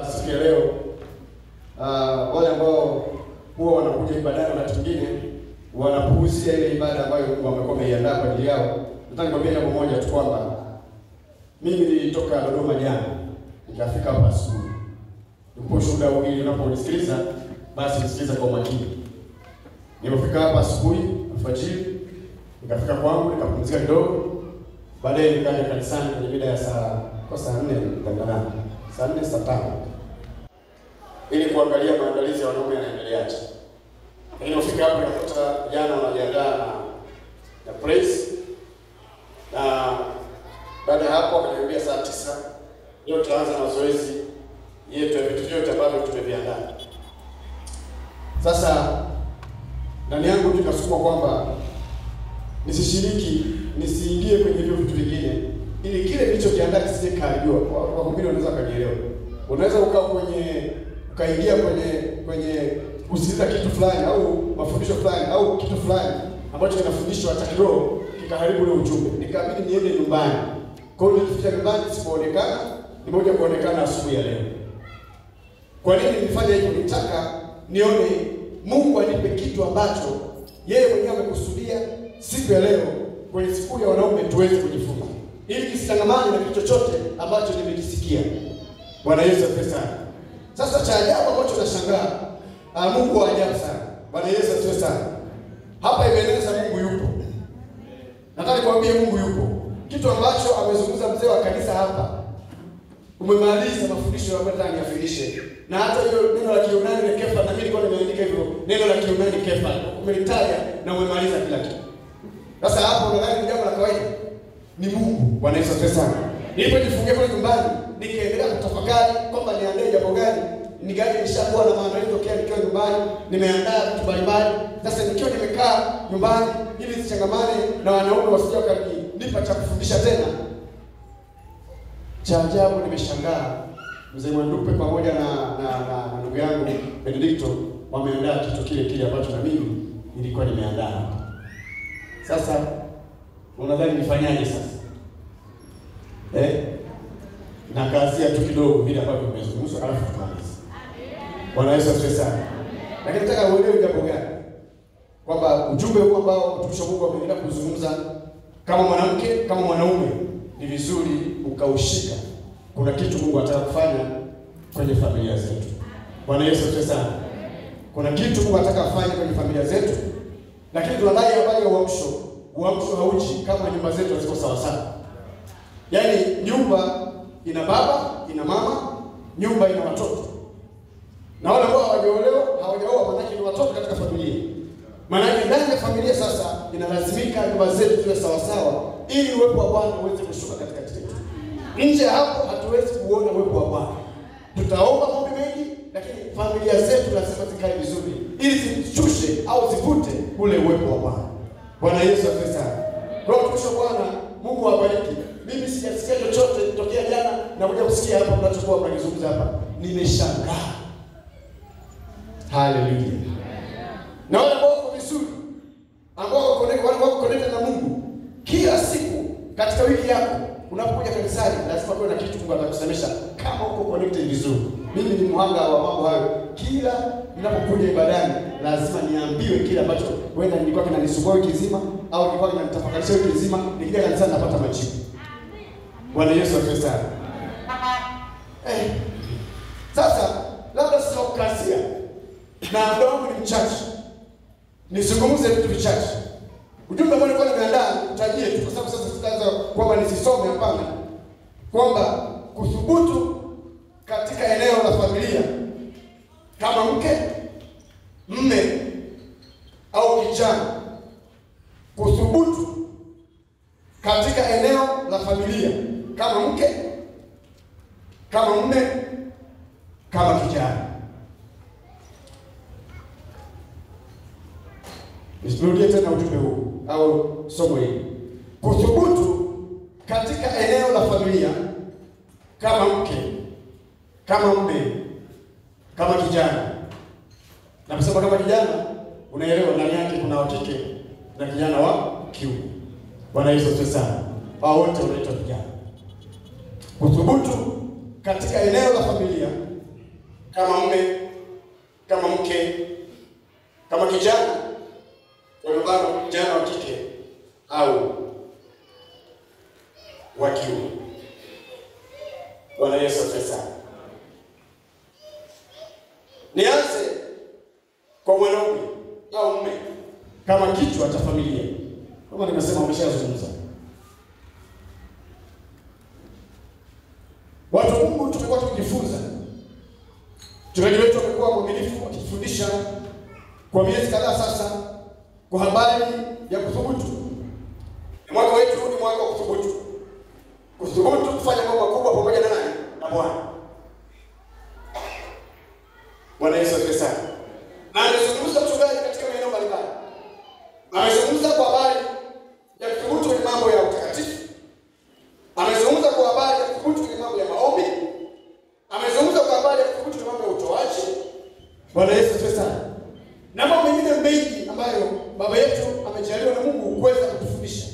Siku ya leo wale ambao huwa wanakuja ibadani wakati mwingine wanapuuzia ile ibada ambayo wamekuwa wameiandaa kwa ajili yao. Nataka nikwambie jambo moja tu kwamba mimi nilitoka Dodoma jana, nikafika hapa asubuhi. Ndipo shuhuda huu ili unaponisikiliza basi nisikiliza kwa makini. Nilipofika hapa asubuhi alfajiri, nikafika kwangu nikapumzika kidogo. Baadaye nikaja kanisani kwenye mida ya saa 4 saa 4 saa 5 ili kuangalia maandalizi ya wanaume yanaendeleaje. Nilipofika hapo nikakuta jana wanajiandaa na praise, na baada ya hapo akaniambia saa 9 leo tutaanza na mazoezi yetu ya vitu vyote ambavyo tumeviandaa. Sasa ndani yangu nikasukuma kwamba nisiingie kwenye hivyo vitu vingine ili kile nilichokiandaa kisije karibiwa. Wahubiri wanaweza kanielewa. Unaweza ukaingia kwenye kusikiliza kitu fulani au mafundisho fulani au kitu fulani ambacho kinafundishwa hata kidogo kikaharibu ule ujumbe. Nikabidi niende nyumbani. Kwa hiyo nilifika nyumbani sipoonekana, nimoja kuonekana asubuhi ya leo. Kwa nini nilifanya hivyo? Nitaka nione Mungu anipe kitu ambacho yeye mwenyewe amekusudia siku ya leo kwenye siku ya wanaume tuweze kujifunza. Ili kisichangamane na kitu chochote ambacho nimekisikia. Bwana Yesu asifiwe sana. Sasa cha ajabu ambacho nashangaa, Mungu wa ajabu sana. Bwana Yesu asifiwe sana. Hapa imeeleza Mungu yupo. Nataka nikwambie Mungu yupo. Kitu ambacho amezungumza mzee wa kanisa hapa. Umemaliza mafundisho ambayo nataka niafirishe. Na hata hiyo neno la Kiyunani ni kefa, na mimi nilikuwa nimeandika hivyo. Neno la Kiyunani kefa, umelitaja na umemaliza kila kitu. Sasa hapo nadhani ni jambo la kawaida. Ni Mungu. Bwana Yesu asifiwe sana. Nilipojifungia kule nyumbani, nikaendelea kutafakari kwamba niandae jambo gani. Nikaje nishakuwa na maandalizi tokea nikiwa nyumbani, nimeandaa vitu mbalimbali. Sasa nikiwa nimekaa nyumbani ili nisichangamane na wanaume wasije wakanipa cha kufundisha tena. Cha ajabu nimeshangaa mzee Mwandupe pamoja na ndugu yangu Benedicto wameandaa kitu kile ambacho na mimi nilikuwa nimeandaa. Sasa unadhani nifanyaje sasa? Na kazia tu kidogo vile ambavyo tumezungumza alafu tukamaliza. Bwana Yesu asifiwe sana. Lakini nataka uelewe jambo gani? Kwamba ujumbe huu ambao mtumishi wa Mungu ameendelea kuzungumza kama mwanamke, kama mwanaume, ni vizuri ukaushika. Kuna kitu Mungu anataka kufanya kwenye familia zetu. Bwana Yesu asifiwe sana. Kuna kitu Mungu anataka kufanya kwenye familia zetu. Lakini tunadai habari ya uamsho hauji kama nyumba zetu haziko sawa sawa. Yaani nyumba ina baba, ina mama, nyumba ina watoto. Na wale ambao hawajaoa maana ni watoto katika familia. Maana ndani ya familia sasa inalazimika nyumba zetu ziwe sawa sawa ili uwepo wa Bwana uweze kushuka katikati yetu. Nje hapo hatuwezi kuona uwepo wa Bwana. Tutaomba mambo mengi lakini familia zetu lazima zikae vizuri ili zishushe au zivute ule uwepo wa Bwana. Bwana Yesu asifiwe sana. Kwa mtumishi wa Bwana, Mungu awabariki. Mimi sijasikia chochote tokea jana na kuja kusikia hapa mnachokuwa mnazungumza hapa. Nimeshangaa. Haleluya. Na wale ambao wako vizuri, ambao wako connected na Mungu, kila siku katika wiki yako unapokuja kanisani lazima kuwe na kitu Mungu atakusemesha kama uko connected vizuri. Mimi ni mhanga wa mambo hayo. Kila ninapokuja ibadani lazima niambiwe kile ambacho wenda nilikuwa kinanisumbua wiki nzima au nilikuwa ninatafakarisha wiki nzima, nikija kanisani napata majibu. Bwana Yesu asifiwe sana. Sasa labda sasa ukasia na muda wangu ni mchache. Nizungumze vitu vichache. Ujumbe ambao nilikuwa nimeandaa utajie tu kwa sababu sasa sitaanza kwamba nisisome, hapana. Kwamba kuthubutu katika eneo la familia kama mke, mme au kijana. Kuthubutu katika eneo la familia kama mke, kama mme, kama kijana. Nisirudie tena ujumbe huu au somo hili. Kuthubutu katika eneo la familia kama mke, kama mme, kama kijana. Na kusema kama kijana, unaelewa ndani yake kuna wa kike na kijana wa kiume. Bwana Yesu asifiwe sana. Hao wote wanaitwa vijana. Kuthubutu katika eneo la familia kama mume, kama mke, kama kijana, kwa mfano kijana wa kike au wa kiume. Bwana Yesu asifiwe. Nianze kwa mwanaume au mume kama kichwa cha familia. Kama nimesema umeshazungumza. Watu wa Mungu tumekuwa tukijifunza. Mchungaji wetu amekuwa mwaminifu akifundisha kwa miezi kadhaa sasa kwa habari ya kuthubutu. Mwaka wetu ni mwaka wa kuthubutu. Kuthubutu kufanya mambo makubwa pamoja na nani? Na Bwana. Bwana Yesu asifiwe. Na anazungumza mchungaji katika maeneo mbalimbali. Amezungumza kwa habari ya kuthubutu kwenye mambo ya utakatifu. Amezungumza kwa habari ya kuthubutu kwenye mambo ya maombi. Amezungumza kwa habari ya kuthubutu kwenye mambo ya utoaji. Bwana Yesu asifiwe. Na mambo mengine mengi ambayo baba yetu amejaliwa na Mungu kuweza kutufundisha.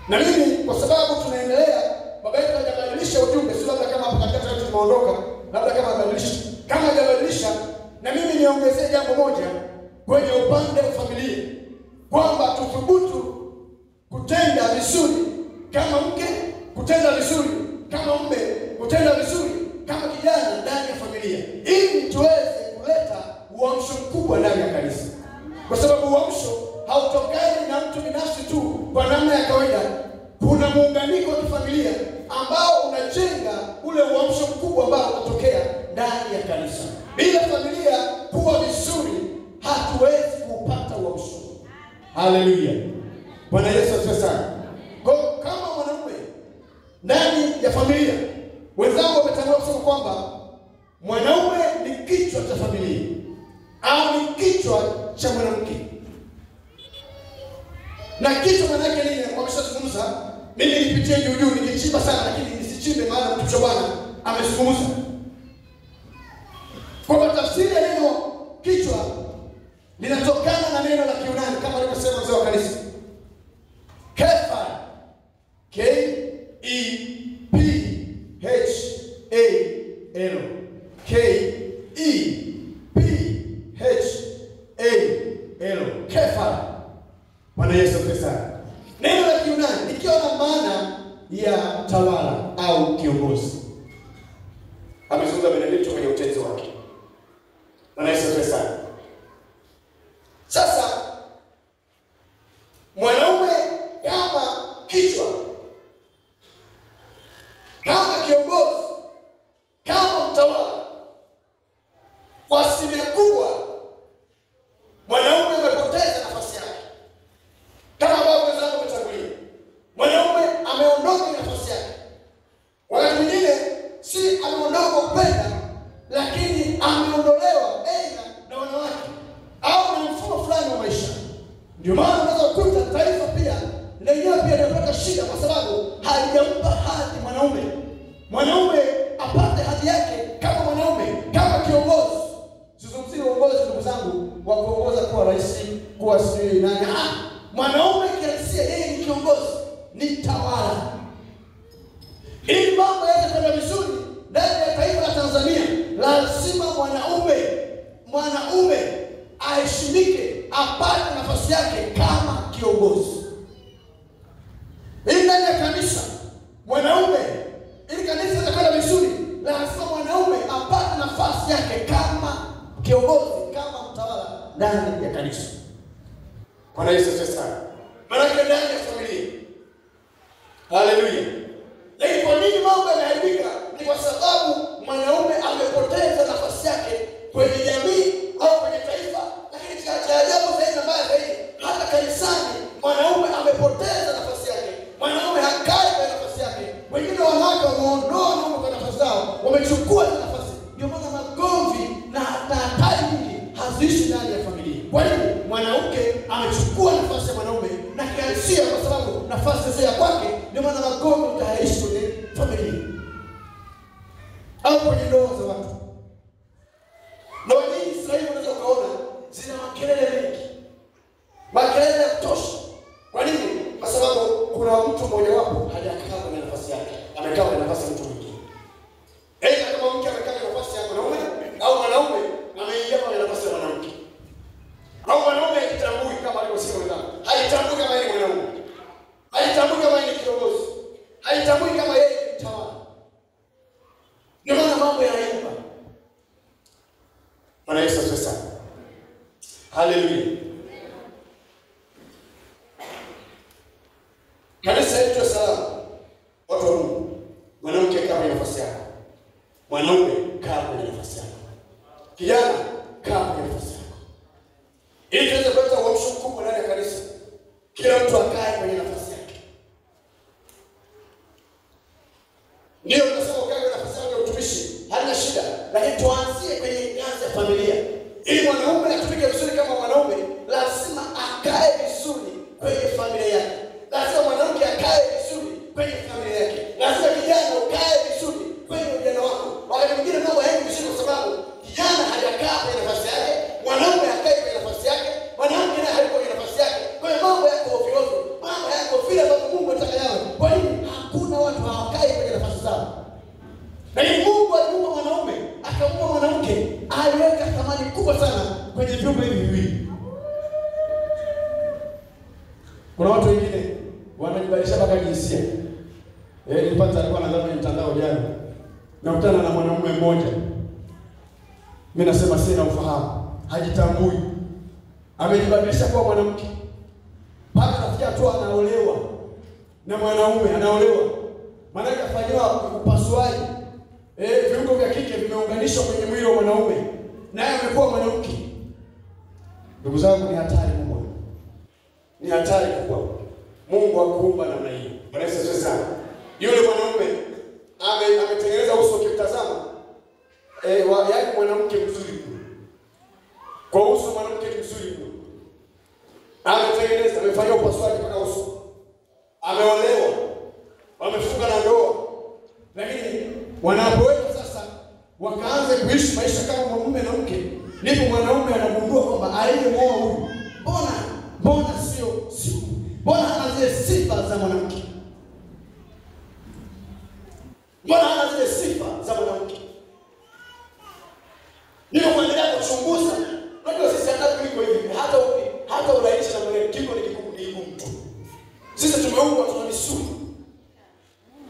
Na mimi kwa sababu tunaendelea, baba yetu hajabadilisha ujumbe, sio labda kama hapa katikati tumeondoka, labda kama hajabadilisha. Kama hajabadilisha, na mimi niongezee jambo moja kwenye upande wa familia, kwamba tuthubutu kutenda vizuri kama mke, kutenda vizuri kama mume, kutenda vizuri kama kijana ndani ya familia, ili tuweze kuleta uamsho mkubwa ndani ya kanisa. Kwa sababu uamsho hautokani na mtu binafsi tu kwa namna ya kawaida. Kuna muunganiko wa kifamilia ambao unajenga ule uamsho mkubwa ambao unatokea ndani ya kanisa. Bila familia kuwa vizuri, hatuwezi kupata uamsho. Haleluya. Bwana Yesu asifiwe sana. Kwa kama mwanaume ndani ya familia, wenzangu wametangulia kusema kwamba mwanaume ni kichwa cha familia au ni kichwa cha mwanamke. Na kichwa maana yake nini? Wameshazungumza. Mimi nipitie juu nikichimba sana, lakini nisichimbe maana mtumishi wa Bwana amezungumza. Kwa tafsiri ya neno kichwa linatokana na neno la Kiyunani kama alivyosema mzee wa kanisa. Kephal. K-E-P-H-A-L. K-E-P-H-A-L. Kephal. Bwana Yesu asifiwe. Neno la Kiyunani likiwa na maana ya tawala au kiongozi. Amezungumza Benedikto kwenye utenzi wake. Bwana Yesu asifiwe. Sasa mwanaume kama kichwa, kama kiongozi, kama mtawala, kwa asilimia kubwa mwanaume amepoteza nafasi yake. Kama ambavyo wenzangu wametangulia, mwanaume ameondoka nafasi yake. Wakati mwingine si ameondoka kupenda, lakini ameondolewa aidha na wanawake au na mfumo fulani wa maisha. Ndio maana unaweza kukuta taifa pia lenyewe pia linapata shida kwa sababu halijampa hadhi mwanaume. Mwanaume apate hadhi yake kama mwanaume, kama kiongozi. Sizungumzie uongozi ndugu zangu wa kuongoza kuwa rais, kuwa sijui nani. Mwanaume kiasi yeye ni kiongozi, ni tawala. Ili mambo yaweze kwenda vizuri ndani ya taifa la Tanzania, lazima mwanaume aheshimike, apate nafasi yake kama kiongozi. Ili ndani ya kanisa mwanaume, ili kanisa litakwenda vizuri, lazima mwanaume apate nafasi yake kama kiongozi, kama mtawala ndani ya kanisa. Bwana Yesu asifiwe. Maana ndani ya familia. Haleluya. Lakini kwa nini mambo yanaharibika? Ni kwa sababu mwanaume amepoteza nafasi yake kwenye jamii au kwenye taifa. Lakini cha ajabu zaidi na mbaya zaidi, hata kanisani mwanaume amepoteza nafasi yake. Mwanaume hakai kwa nafasi yake. Wengine wanawake wameondoa wanaume kwa nafasi zao, wamechukua nafasi. Ndio maana magomvi na hatari nyingi haziishi ndani ya familia. Kwa nini? Mwanamke amechukua nafasi ya mwanaume na kihalisia, kwa sababu nafasi sio ya kwake. Ndio maana magomvi utaishi kwenye familia au kwenye ndoa za watu. Ndoa nyingi sasa hivi unaweza kuona zina makelele mengi, makelele ya kutosha. Kwa nini? Kwa sababu kuna mtu mmoja wapo hajakaa kwenye nafasi yake, amekaa kwenye nafasi ya mtu mwingine. Kama mke amekaa kwenye nafasi ya mwanaume, Haleluya. Kanisa letu salama. Watu wa Mungu. Mwanamke kaa kwenye nafasi yako. Mwanaume kaa kwenye nafasi yako. Kijana kaa kwenye nafasi yako. Ili tuweze kupata uamsho mkubwa ndani ya kanisa. Kila mtu akae kwenye nafasi yake. Ndio tunasema ukae kwenye nafasi yako ya utumishi, hana shida, lakini tuanzie kwenye ngazi ya familia. Ili mwanaume atumike vizuri kama mwanaume, lazima akae vizuri kwenye familia yake. Lazima mwanamke akae vizuri kwenye familia yake. Lazima kijana ukae vizuri kwenye ujana wako. Wakati mwingine mambo hayaendi vizuri kwa sababu kijana hajakaa kwenye nafasi yake, mwanaume akae kwenye nafasi yake, mwanamke naye hayuko kwenye nafasi yake. Kwa hiyo mambo yako ovyo ovyo, mambo yako vile ambavyo Mungu anataka yawe. Kwa nini hakuna watu hawakai kwenye nafasi zao? Lakini Mungu alimuumba mwanaume, akamuumba mwanamke, aliweka thamani kubwa sana kwenye viumbe hivi viwili. Kuna watu wengine wanajibadilisha mpaka jinsia. Nilipata alikuwa anadhani kwenye mtandao jana. Nakutana na mwanamume mmoja. Mimi nasema sina ufahamu, hajitambui. Amejibadilisha kuwa mwanamke. Mpaka anafikia hatua anaolewa na mwanaume, anaolewa. Maana kafanywa upasuaji. Viungo vya kike vimeunganishwa kwenye mwili wa mwanaume. Naye amekuwa mwanamke. Ndugu zangu, ni hatari kubwa. Ni hatari kubwa. Mungu akuumba namna hiyo. Bwana Yesu asifiwe sana. Yule mwanaume ametengeneza uso ukimtazama. Yaani mwanamke mzuri. Kwa uso mwanamke mzuri. Ametengeneza, amefanya upasuaji mpaka uso. Ameolewa. Wamefunga na ndoa. Lakini wanapoweka sasa wakaanza kuishi maisha kama mume na mke, ndipo mwanaume anagundua kwamba aliyemwoa huyu mbona sio mbona hana zile sifa za mwanamke. Mbona hana zile sifa za mwanamke? Ndio kuendelea kuchunguza. Unajua sisi hata kuliko hivi, hata uraishi na mwanamke kiko ni kigumu tu. Sisi tumeumbwa tuna misuli.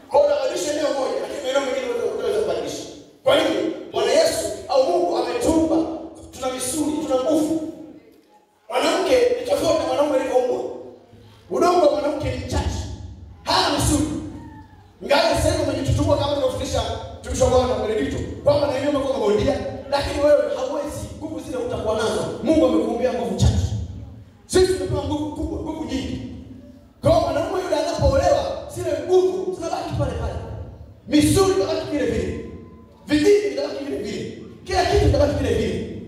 Kwa hiyo badilisha eneo moja, lakini eneo mengine unaweza kubadilisha. Kwa hiyo Bwana Yesu au Mungu ametuumba, tuna misuli, tuna nguvu. Mwanamke ni tofauti na mwanaume alivyoumbwa. Unaomba mwanamke ni chache, hana misuli. Ingawa sasa hivi umejitutumua kama tunafundisha tumshongana na Benedicto kwamba na yeye umekuwa bondia, lakini wewe hauwezi, nguvu zile utakuwa nazo. Mungu amekuumbia nguvu chache. Sisi tumepewa nguvu kubwa, nguvu nyingi. Kwa hiyo mwanaume yule anapoolewa, zile nguvu zinabaki pale pale. Misuli inabaki vile vile. Vidini vinabaki vile vile. Kila kitu kinabaki vile vile.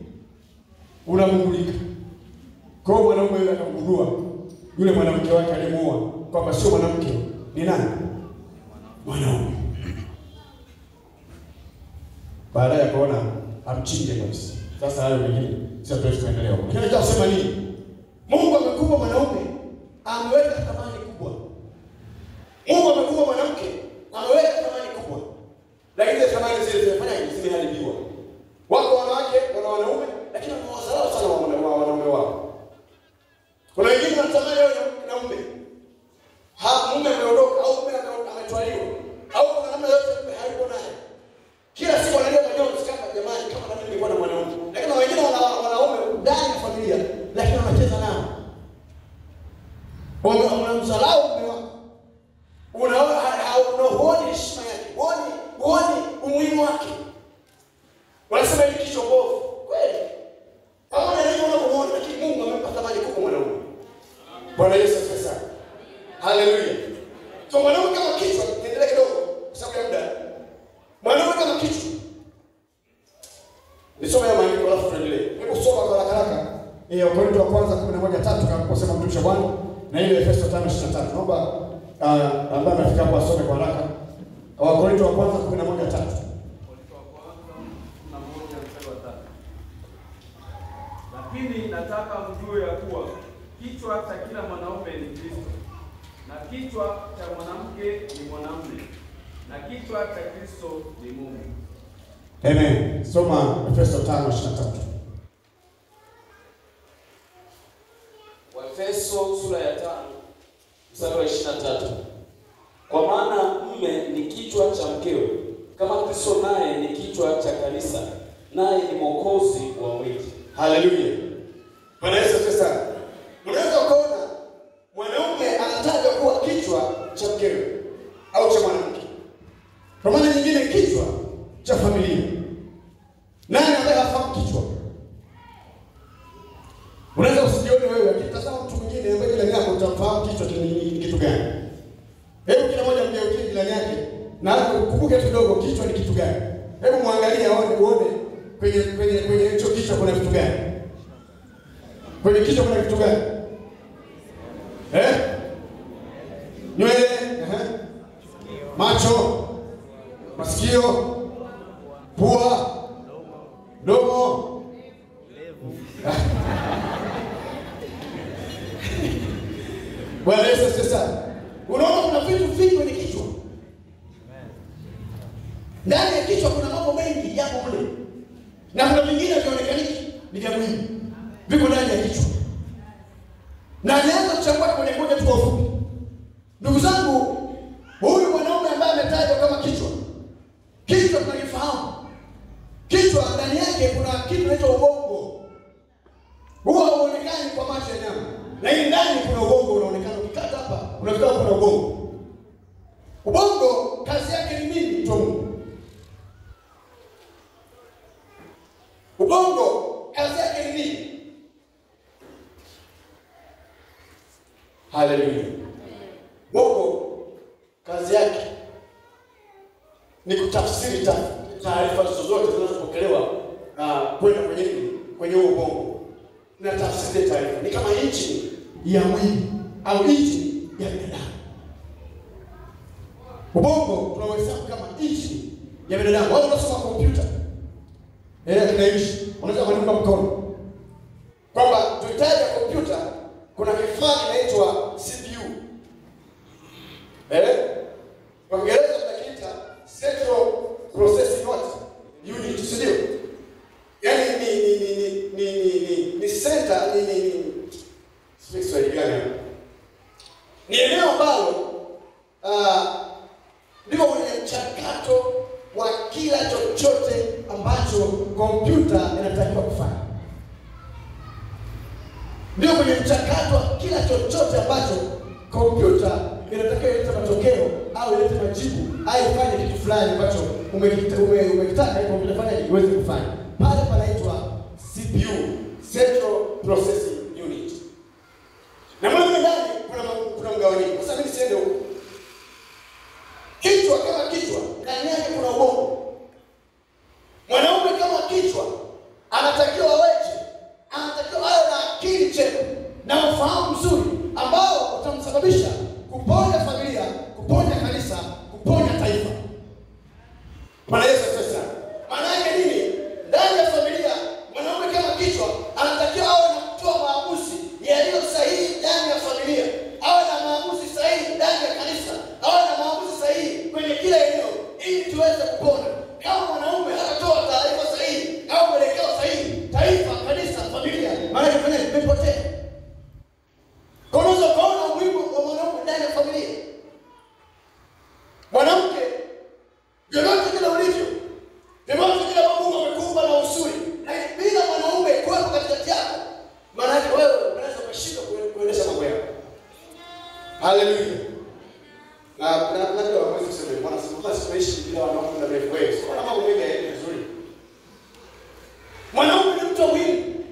Unamungulika. Kwa hiyo mwanaume yule akagundua yule mwanamke wake alimuoa kwamba sio mwanamke, ni nani? Mwanaume. Baadaye akaona amchinje kabisa. Sasa hayo mengine sasa tuendelee. Lakini nataka kusema nini? Mungu amekupa mwanaume, ameweka thamani kubwa. Mungu amekupa mwanamke, ameweka thamani kubwa. Lakini zile thamani zile zimeharibiwa. Wako wanawake, wana wanaume, lakini wanawadharau sana wanaume wao. Kuna wengine wanatamani wao na mume. Mume ameondoka au mume ametwaliwa. Au kuna namna yote mume hayupo naye. Kila siku analia majonzi kama jamani kama na mimi nilikuwa na mwanaume. Lakini wengine wanaume ndani ya familia lakini wanacheza nao. Unamdharau mume wako. Unaona heshima yake. Uone umuhimu wake. Wanasema hiki kichwa bovu. Kweli. Pamoja na hivyo unapomuona lakini Mungu amempa thamani kubwa mwanaume. Bwana Yesu asifiwe sana. Haleluya. So mwanaume kama kichwa, niendelee kidogo kwa sababu ya muda. Mwanaume kama kichwa. Nisome ya maandiko alafu tuendelee. Hebu soma kwa haraka. Wakorintho wa kwanza 11:3 kama kusema mtumishi wa Bwana na ile Efeso 5:23. Naomba ambaye amefika hapo asome kwa haraka. Wakorintho wa kwanza 11:3. Lakini nataka mjue ya kuwa kichwa cha kila mwanaume ni Kristo, na kichwa cha mwanamke ni mwanamume, na kichwa cha Kristo ni Mungu. Amen. Soma Efeso 5:23. Waefeso sura ya 5 mstari wa 23. Kwa maana mume ni kichwa cha mkewe, kama Kristo naye ni kichwa cha kanisa, naye ni mwokozi wa mwili. Haleluya. Bwana Yesu asifiwe sana. Unaweza kuona mwanaume anatajwa kuwa kichwa cha mkewe au cha mwanamke. Kwa maana nyingine kichwa cha familia. Nani ambaye hafahamu kichwa? Unaweza usijione wewe, ukitazama mtu mwingine ambaye jirani yako utafahamu kichwa ni kitu gani. Hebu kila mmoja mgeukie jirani yake na kumbuke kidogo kichwa ni kitu gani. Hebu muangalie uone kwenye hicho kichwa kuna vitu gani? Kwenye kichwa kuna vitu gani? Nywele, macho, masikio, pua, domo. Bwana Yesu asifiwe sana. Unaona kuna vitu vingi kwenye kichwa. Ndani ya kichwa kuna mambo mengi yako mle. Na kuna vingine vionekani ni vya muhimu. Viko ndani ya kichwa. Na nianza kuchambua kwenye moja tu kwa ufupi. Ndugu zangu, huyu mwanaume ambaye ametajwa kama kichwa. Kichwa tunakifahamu. Kichwa ndani yake kuna kitu kinaitwa ubongo. Huwa hauonekani kwa macho ya nyama. Lakini ndani kuna ubongo unaonekana, ukikata hapa unakuta kuna ubongo. Ubongo kazi yake ni nini? Ubongo kazi yake ni nini? Haleluya. Ubongo kazi yake ni kutafsiri taarifa zozote zinazopokelewa kwenda kwenye ubongo. Na tafsiri taarifa ni kama injini ya mwili au injini ya binadamu. Ubongo tunahesabu kama injini ya binadamu. Wao wanasoma kompyuta. Tunaishi. Unaweza kuandika mkono. Kwamba tuhitaji kompyuta kuna kifaa kinaitwa CPU. Kwa Kiingereza tunakiita Central Processing Unit, sio? Yaani ni center ni eneo ambalo ndiko kwenye mchakato wa kila chochote ambacho kompyuta inatakiwa kufanya. Ndio kwenye mchakato wa kila chochote ambacho kompyuta inatakiwa ilete matokeo au ilete majibu au ifanye kitu fulani ambacho umekitaka ili kompyuta ifanye iweze kufanya. Pale panaitwa CPU, Central Processing Unit. Na mwanzo ndani kuna mgawanyiko. Sasa mimi siende huko. Kichwa kama kichwa, ndani yake kuna ubongo. Mwanaume kama kichwa anatakiwa aweje? Anatakiwa awe na akili njema na ufahamu mzuri ambao utamsababisha kuponya familia, kuponya kanisa, kuponya taifa. Bwana Yesu asifiwe. Maana yake nini? Ndani ya familia mwanaume kama kichwa anatakiwa awe na kutoa maamuzi yaliyo sahihi ndani ya familia, awe na maamuzi sahihi ndani ya kanisa, awe na maamuzi sahihi kwenye kila eneo ili tuweze kupona. Kama mwanaume hatatoa taarifa sahihi au mwelekeo sahihi, taifa, kanisa, familia maana yake imepotea. Kwa hiyo unaona umuhimu wa mwanaume ndani ya familia. Mwanamke yoyote kile ulivyo, yoyote kile Mungu amekuumba na usuri, na bila mwanaume kuwepo katikati yako, maana yake wewe unaweza kushindwa kuendesha mambo yako. Haleluya. Na ndio waweze kusema Bwana sisi tunaishi bila wanaume na mrefu wewe. Kwa mambo mengi yaende vizuri. Mwanaume ni mtu muhimu.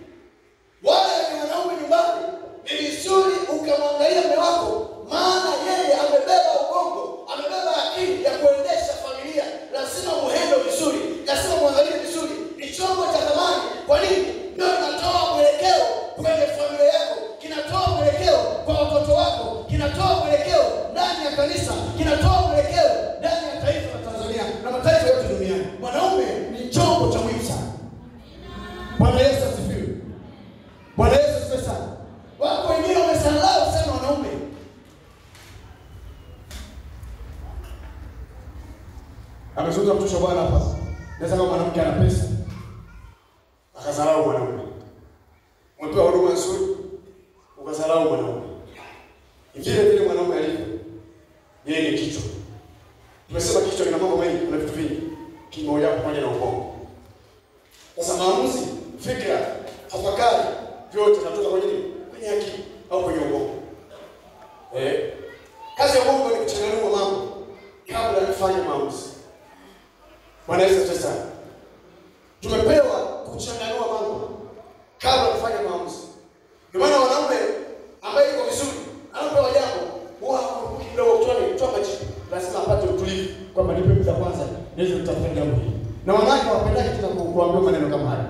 Wale ni wanaume nyumbani. Ni vizuri ukamwangalia mume wako, maana yeye amebeba ubongo, amebeba akili ya kuendesha familia. Lazima muhendo vizuri, lazima muangalie vizuri. Ni chombo cha thamani. Kwa nini? Ndio kinatoa mwelekeo kwenye familia yako, kinatoa mwelekeo kwa watoto wako, kinatoa mwelekeo ndani ya kanisa, kinatoa mwelekeo ndani ya taifa la Tanzania na mataifa yote duniani. Mwanaume ni chombo cha muhimu sana. Bwana Yesu asifiwe. Bwana Yesu asifiwe sana. Wako wengine wamesahau sana wanaume. Amezungumza mtumishi wa Bwana hapa. Naweza kama mwanamke ana pesa akasahau mwanaume. Umepewa huduma nzuri ukasahau mwanaume. Vile vile mwanaume alivyo. Yeye ni kichwa. Tumesema kichwa kina mambo mengi, kuna vitu vingi. Kimoja pamoja na ubongo. Sasa maamuzi, fikra, tafakari, vyote vinatoka kwenye nini? Kwenye akili au kwenye ubongo. Kazi ya ubongo ni kuchanganua mambo kabla ya kufanya maamuzi. Bwana Yesu asifiwe sana. Tumepewa kuchanganua mambo kabla ya kufanya maamuzi. Ndio maana wanaume ambaye yuko vizuri anapewa jambo huwa kidogo kichwani kutoa majibu, lazima apate utulivu kwamba nipe muda kwanza niweze kutafakari jambo hili. Na wanawake hawapendaki tena kuambiwa maneno kama haya.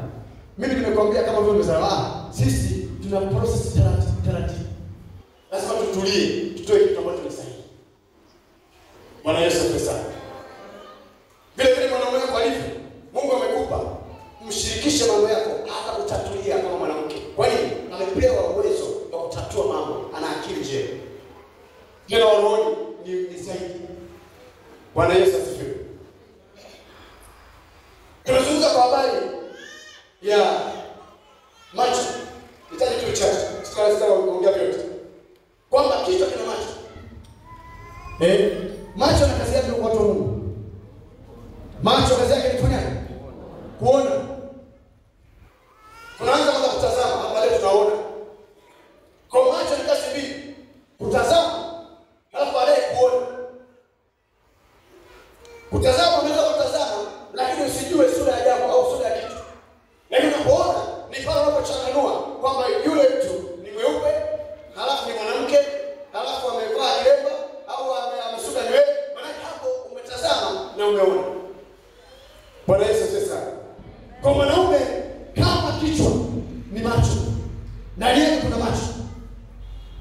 Mimi nimekuambia kama vile umesema, sisi tuna process taratibu. Lazima tutulie, tutoe kitu ambacho ni sahihi. Bwana Yesu asifiwe sana. Vile vile mwanaume wako alivyo, Mungu amekupa, mshirikishe mambo yako hata kutatulia kama mwanamke. Kwa nini? Amepewa uwezo wa kutatua mambo, ana akili njema. Tena rohoni ni zaidi. Bwana Yesu asifiwe. Tunazungumza kwa habari ya macho. Nitaje tu chache. Sitaweza kuongea vyote. Kwamba kichwa kina macho. Macho na kazi yake watu wa Mungu. Macho kazi yake ni kufanya kuona. Tunaanza kwanza kutazama, baadaye tunaona. Kwa macho ni kazi mbili. Kutazama, alafu baadaye kuona. Kutazama unaweza kutazama, lakini usijue sura ya jambo au sura ya kitu. Lakini unapoona ni pale unapochanganua kwamba yule mtu ni mweupe, halafu ni mwanamke, halafu amevaa kilemba au amesuka nywele, maana hapo umetazama na umeona. Bwana Yesu asifiwe sana. Kwa mwanaume kama kichwa ni macho, na yeye kuna macho.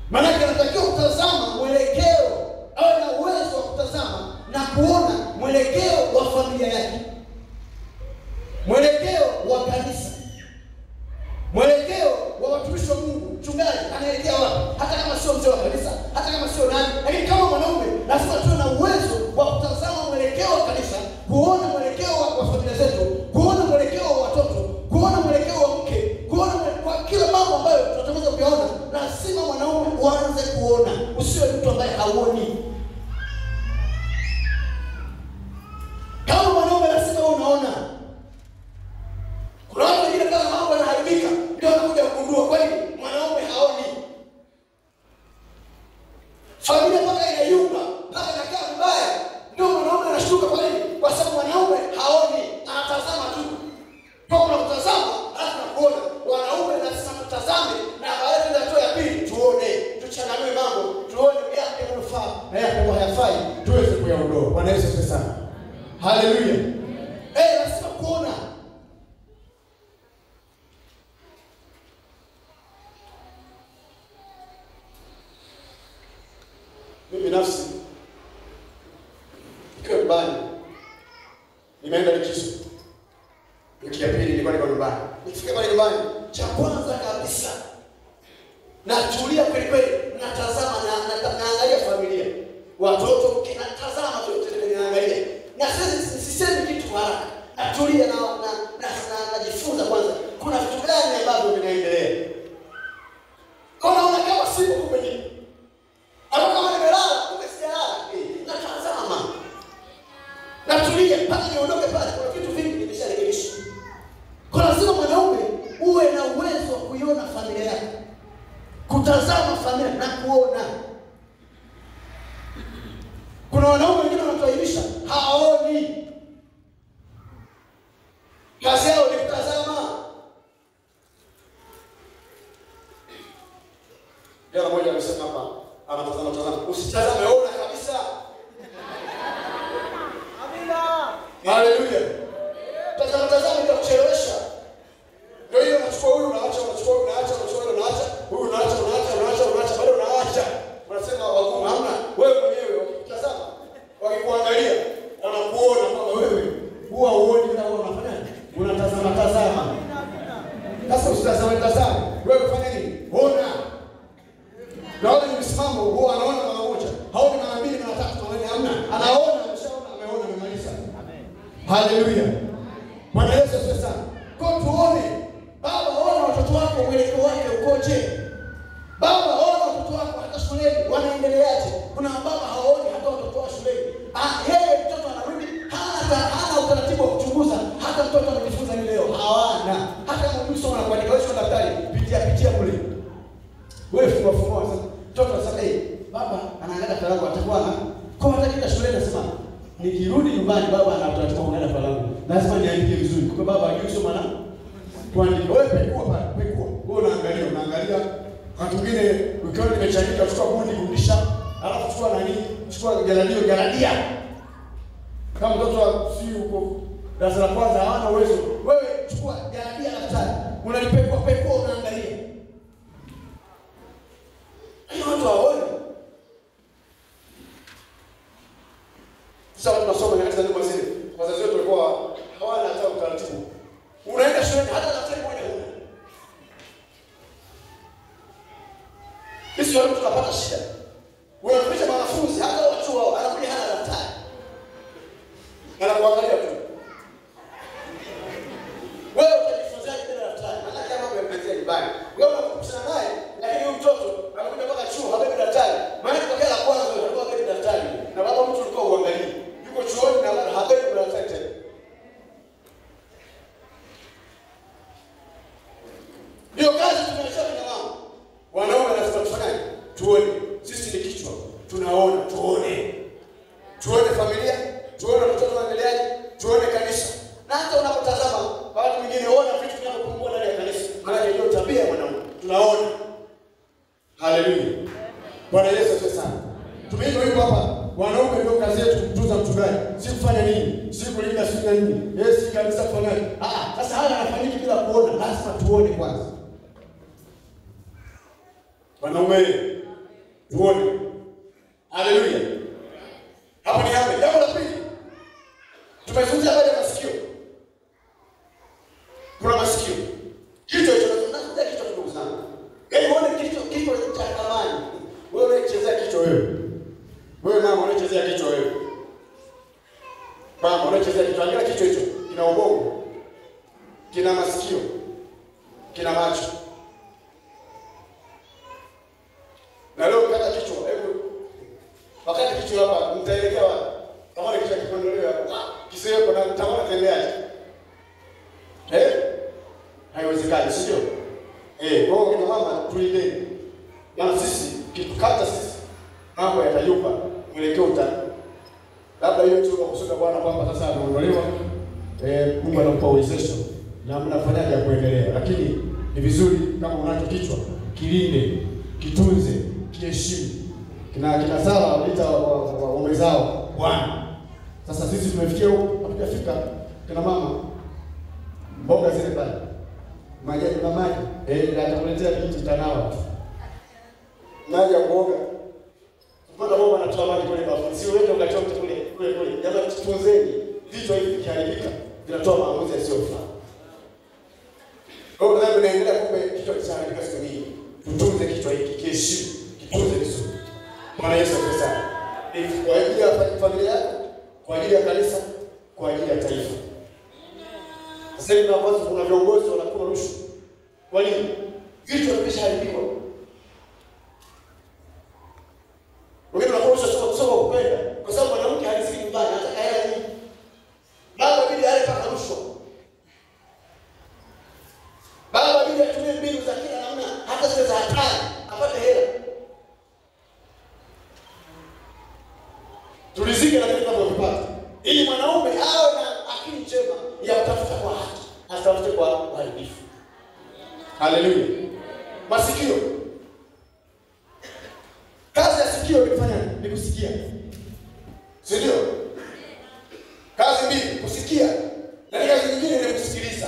Maana anatakiwa kutazama mwelekeo, awe na uwezo wa kutazama na kuona mwelekeo wa familia yake, mwelekeo wa kanisa, mwelekeo wa watumishi wa Mungu. Mchungaji anaelekea wapi? Hata kama sio mzee wa kanisa, hata kama sio nani, lakini kama mwanaume lazima tuwe na uwezo wa kutazama mwelekeo wa kanisa, kuona mwelekeo wa familia zetu, kuona mwelekeo wa watoto, kuona mwelekeo wa mke, kuona kwa kila mambo ambayo tunataka kuyaona. Lazima mwanaume uanze kuona, usiwe mtu ambaye hauoni. Kama mwanaume lazima unaona. Kuna watu wengine kama mambo yanaharibika ndio wanakuja kugundua kweli mwanaume haoni. Familia mpaka inayumba, mpaka inakaa mbaya, ndio mwanaume anashtuka. Kwa nini? Kwa sababu mwanaume haoni, anatazama tu. Kwa unatazama halafu unaona. Wanaume lazima tutazame na baadaye ndio ya pili tuone, tuchanganue mambo, tuone yapi yanafaa na yapi hayafai, tuweze kuyaondoa. Bwana Yesu asifiwe sana. Haleluya. Lazima kuona. Mimi binafsi nikiwa nyumbani, nimeenda likizo. Wiki ya pili nilikuwa nyumbani. Nikifika pale nyumbani, cha kwanza kabisa natulia kweli kweli, natazama na naangalia familia. Watoto kinatazama tu naangalia. Na sasa sisemi kitu haraka. Natulia na najifunza kwanza. Kuna vitu gani ambavyo vinaendelea? Kwa naona kama sipo kwenye. Hapo kama nimelala, umesijalala. Natazama. Natulia mpaka niondoke pale. Kuna vitu vingi nimesharekebisha. Kwa lazima mwanaume uwe na uwezo wa kuiona familia yako. Kutazama familia na kuona. Kuna wanaume wengine wanatuaibisha, haoni. Kazi yao ni kutazama. Jana mmoja amesema hapa, anatazama. Usitazame, ona kabisa. Amina. Haleluya. Tazama ndio kuchelewesha. Ndio hiyo unachukua huyu unaacha, unachukua huyu unaacha, unachukua huyu unaacha, huyu unaacha, bado unaacha. Unasema wagumu, hamna. Wewe mwenyewe ukitazama, wakikuangalia, wanakuona kwamba wewe huwa uone bila wewe unafanyaje? Unatazama. Sasa usitazame. Wewe fanya nini? Ona. Na wale msimamo huwa anaona mara moja. Haoni mara mbili, mara tatu, mara nne, hamna. Anaona, ameshaona, ameona, amemaliza. Amen. Haleluya. Bwana Yesu asifiwe sana. Kwa tuone, baba ona watoto wako mwelekeo wake ukoje? Baba ona watoto wako hata shuleni wanaendeleaje? Kuna baba haoni hata watoto wa shuleni. Yeye mtoto anarudi hana utaratibu wa kuchunguza hata mtoto anajifunza ni leo. Hawana. Hata mwalimu soma na kuandika wewe daktari, pitia zamani baba anataka kuangalia falangu. Lazima niandike vizuri. Kwa baba hajui soma na tuandike. Wewe pekua pale, pekua. Wewe unaangalia. Watu wengine ukiona nimechanika chukua bodi kurudisha, alafu chukua nani? Chukua garadia. Kama mtoto si huko darasa la kwanza hawana uwezo. Wewe chukua garadia daftari. Unalipekua unaangalia. Hayo watu waone. Sasa tunasoma katika neno zile. Wazazi wetu walikuwa hawana hata utaratibu. Unaenda shule hata daftari moja huna. Sisi watu tunapata shida. Unafundisha wanafunzi hata watu wao anakuja hana daftari. Anakuangalia tu. Wewe utajifunzaje bila daftari? Maana kama umemletea nyumbani. Wewe unakutana naye lakini huyo mtoto anakuja mpaka chuo habebi daftari. Maana kwa kila kwanza alikuwa habebi daftari. Na baba mtu alikuwa uangalie. Yuko chuoni na habebi daftari tena. Ndio kazi tunashaka na mama. Wanaume wanasema tufanyaje? Tuone. Sisi ni kichwa. Tunaona, tuone. Tuone familia, tuone watoto wanaendeleaje, tuone kanisa. Na hata unapotazama watu wengine waona vitu vinavyopungua ndani ya kanisa. Maana hiyo tabia ya mwanaume. Tunaona. Haleluya. Bwana Yesu asifiwe sana. Tumeimba hivyo hapa. Wanaume ndio kazi yetu kutunza mchungaji. Si kufanya nini? Si kulinda siku na nini? Si kanisa kufanyaje? Sasa haya yanafanyika bila kuona. Lazima tuone kwanza. Wanaume tuone. Haleluya. Hapo ni hapo. Jambo la pili. Tumezungumzia habari ya masikio. Kuna masikio. Kichwa hicho tunazungumzia kichwa ndugu zangu. Yaani uone kichwa cha thamani. Wewe unachezea kichwa wewe. Wewe mama unachezea kichwa wewe. Mama unachezea kichwa. Angalia kichwa hicho. Kina ubongo. Kina masikio. Kina macho. Na leo kata kichwa, hebu wakati kichwa hapa mtaelekea wapi? Kama ni kichwa kipondolewa kisio kuna mtamana tembeaje? Haiwezekani, sio? Kwa hiyo mama tuileni. Na sisi kitukata sisi mambo yatayupa mwelekeo utani. Labda hiyo tu kusema Bwana kwamba sasa anaondolewa. Mungu anampa uwezesho na mnafanyaje ya kuendelea. Lakini ni vizuri kama unacho kichwa, kilinde, kitunze, kiheshimu. Kina sala wanaita waume zao Bwana. Sasa sisi tumefikia huko, hatujafika. Kina mama mboga zile pale. Maji na maji. Atakuletea kitu tanawa. Maji ya kuoga. Mbona mama anatoa maji kule bafu? Si wewe ukachoka kule. Jamaa tutunzeni. Vitu hivi vikiharibika vinatoa maamuzi yasiyofaa. Kwa hiyo tunaendelea kumbe kichwa kiharibika siku hii. Tutunze kichwa hiki, kiheshimu, kitunze vizuri. Bwana Yesu asifiwe sana. Ni kwa ajili ya familia yako, kwa ajili ya kanisa, kwa ajili ya taifa. Sasa hivi tunapoanza kuna viongozi wanakuwa rushwa. Kwa nini? Vitu vimeshaharibiwa. Wengine wanakosa kusoma kupenda kwa sababu mwanamke haliziki nyumbani, anataka hela nyingi. Baba bidi ale paka rushwa. Baba bidi atumie mbinu za kila namna, hata zile za hatari, apate hela. Tulizike na kile tunachopata. Ili mwanaume awe na akili njema ya kutafuta kwa haki, asitafute kwa uharibifu. Haleluya. Masikio. Kazi ya sikio ni kufanya ni kusikia. Si ndio? Kazi mbili, kusikia. Na kazi nyingine ni kusikiliza.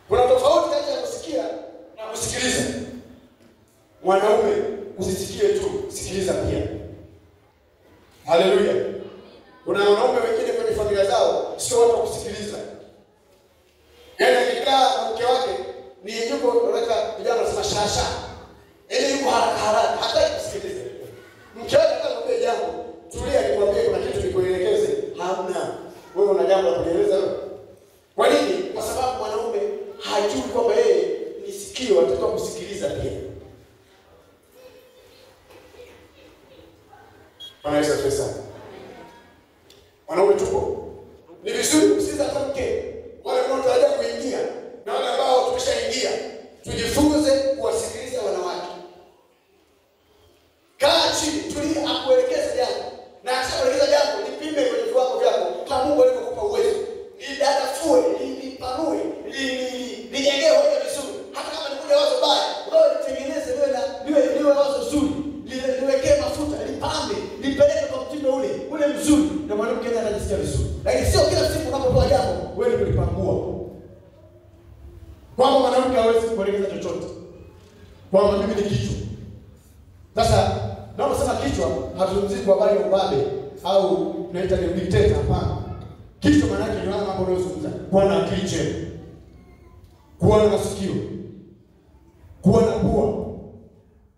Kuna tofauti kati ya kusikia na kusikiliza. Mwanaume usisikie tu, sikiliza pia. Haleluya. Kuna wanaume wengine kwenye familia zao sio watu wa kusikiliza. Yaani akikaa na mke wake ni yuko unaweka vijana wanasema shasha. Yaani yuko haraka hataki kusikiliza. Mke wake akamwambia jambo, tulia nikwambie kuna kitu nikuelekeze. Hamna. Wewe una jambo la kueleza wewe. Kwa nini? Kwa sababu mwanaume hajui kwamba yeye ni sikio, anataka kusikiliza pia. Bwana Yesu asifiwe sana. Wanaume tupo. Ni vizuri kusikiza hata mke. Wale wanaotarajia kuingia na wale ambao tumeshaingia, tujifunze kuwasikiliza wanawake. Kaa chini, tulia, akuelekeze jambo. Na akishakuelekeza jambo, lipime kwenye viwango vyako. kuelekeza chochote. Kwamba mimi ni kichwa. Sasa naposema kichwa hatuzungumzii kwa habari ya ubabe au tunaita ni dictator, hapana. Kichwa maana yake ni mambo unayozungumza. Kuwa na akili njema. Kuwa na masikio. Kuwa na pua.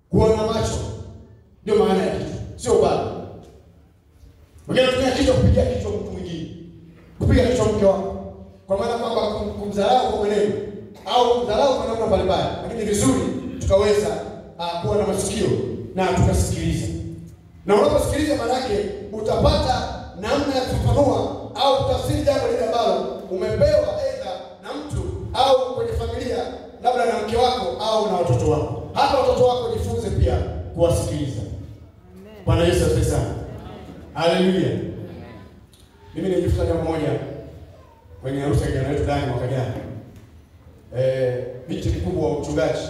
Kuwa na macho. Ndio maana ya kichwa. Sio ubabe. Wengine wanatumia kichwa kupigia kichwa mtu mwingine. Kupiga kichwa mke wako. Kwa maana kwamba kumdharau kwa mwenendo au kumdharau kwa namna mbalimbali. Lakini vizuri tukaweza kuwa na masikio na tukasikiliza. Na unaposikiliza maana yake utapata namna ya kufafanua au kutafsiri jambo lile ambalo umepewa aidha na mtu au kwenye familia, labda na mke wako au na watoto wako. Hata watoto wako jifunze pia kuwasikiliza. Bwana Yesu asifiwe sana. Haleluya. Mimi nilijifunza jambo moja kwenye harusi ya kijana wetu ndani mwaka jana. Binti mkubwa wa mchungaji.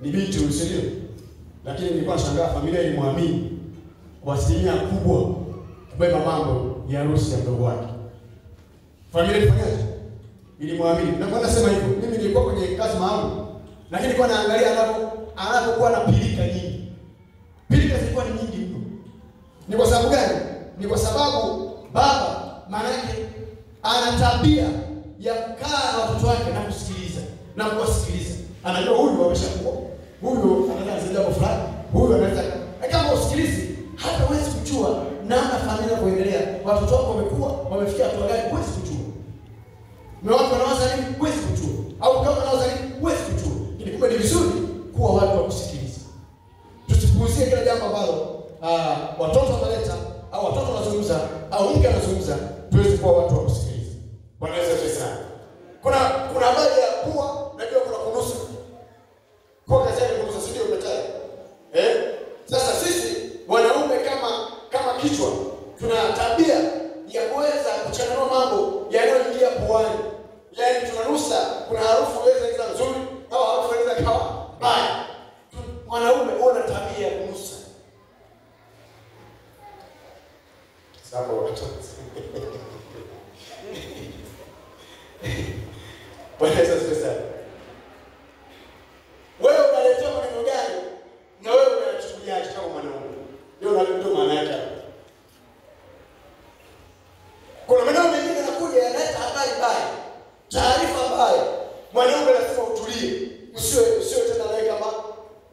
Ni binti usio. Lakini nilikuwa nashangaa familia ilimwamini kwa asilimia kubwa kubeba mambo ya harusi ya mdogo wake. Familia ilifanyaje? Ilimwamini. Na kwa nasema hivyo, mimi nilikuwa kwenye kazi maalum, lakini nilikuwa naangalia anapokuwa na pilika nyingi. Pilika zilikuwa ni nyingi mno. Ni kwa sababu gani? Ni kwa sababu baba maana yake ana tabia ya kukaa na watoto wake na kusikiliza na kuwasikiliza. Anajua huyu ameshakuwa, huyu anataka jambo fulani, huyu anataka. Kama usikilizi, hata huwezi kujua namna familia kuendelea. Watoto wako wamekuwa, wamefikia hatua gani, huwezi kujua. Mume wako anawaza nini, huwezi kujua. Au kama anawaza nini, huwezi kujua. Lakini kumbe ni vizuri kuwa watu wa kusikiliza. Tusipuuzie kila jambo ambalo watoto wanaleta au watoto wanazungumza au mke anazungumza, tuweze kuwa watu wa kusikiliza. Bwana Yesu asifiwe sana. Kuna habari ya pua, najua kuna kunusa. Kwa kazi yake kunusa, sio umetaja. Sasa sisi wanaume kama kichwa tuna tabia ya kuweza kuchanganua mambo yanayoingia puani. Yaani tunanusa, kuna harufu inaweza kuwa nzuri au harufu inaweza kuwa mbaya. Wanaume wana tabia ya kunusa. Sababu watoto. Bwana Yesu asifiwe sana. Wewe unaletea maneno gani na wewe unachukuliaje kama mwanaume? Ndio maana yake. Kuna maneno mengine yanakuja yanaleta habari mbaya, taarifa mbaya. Mwanaume lazima utulie. Usiwe tena naye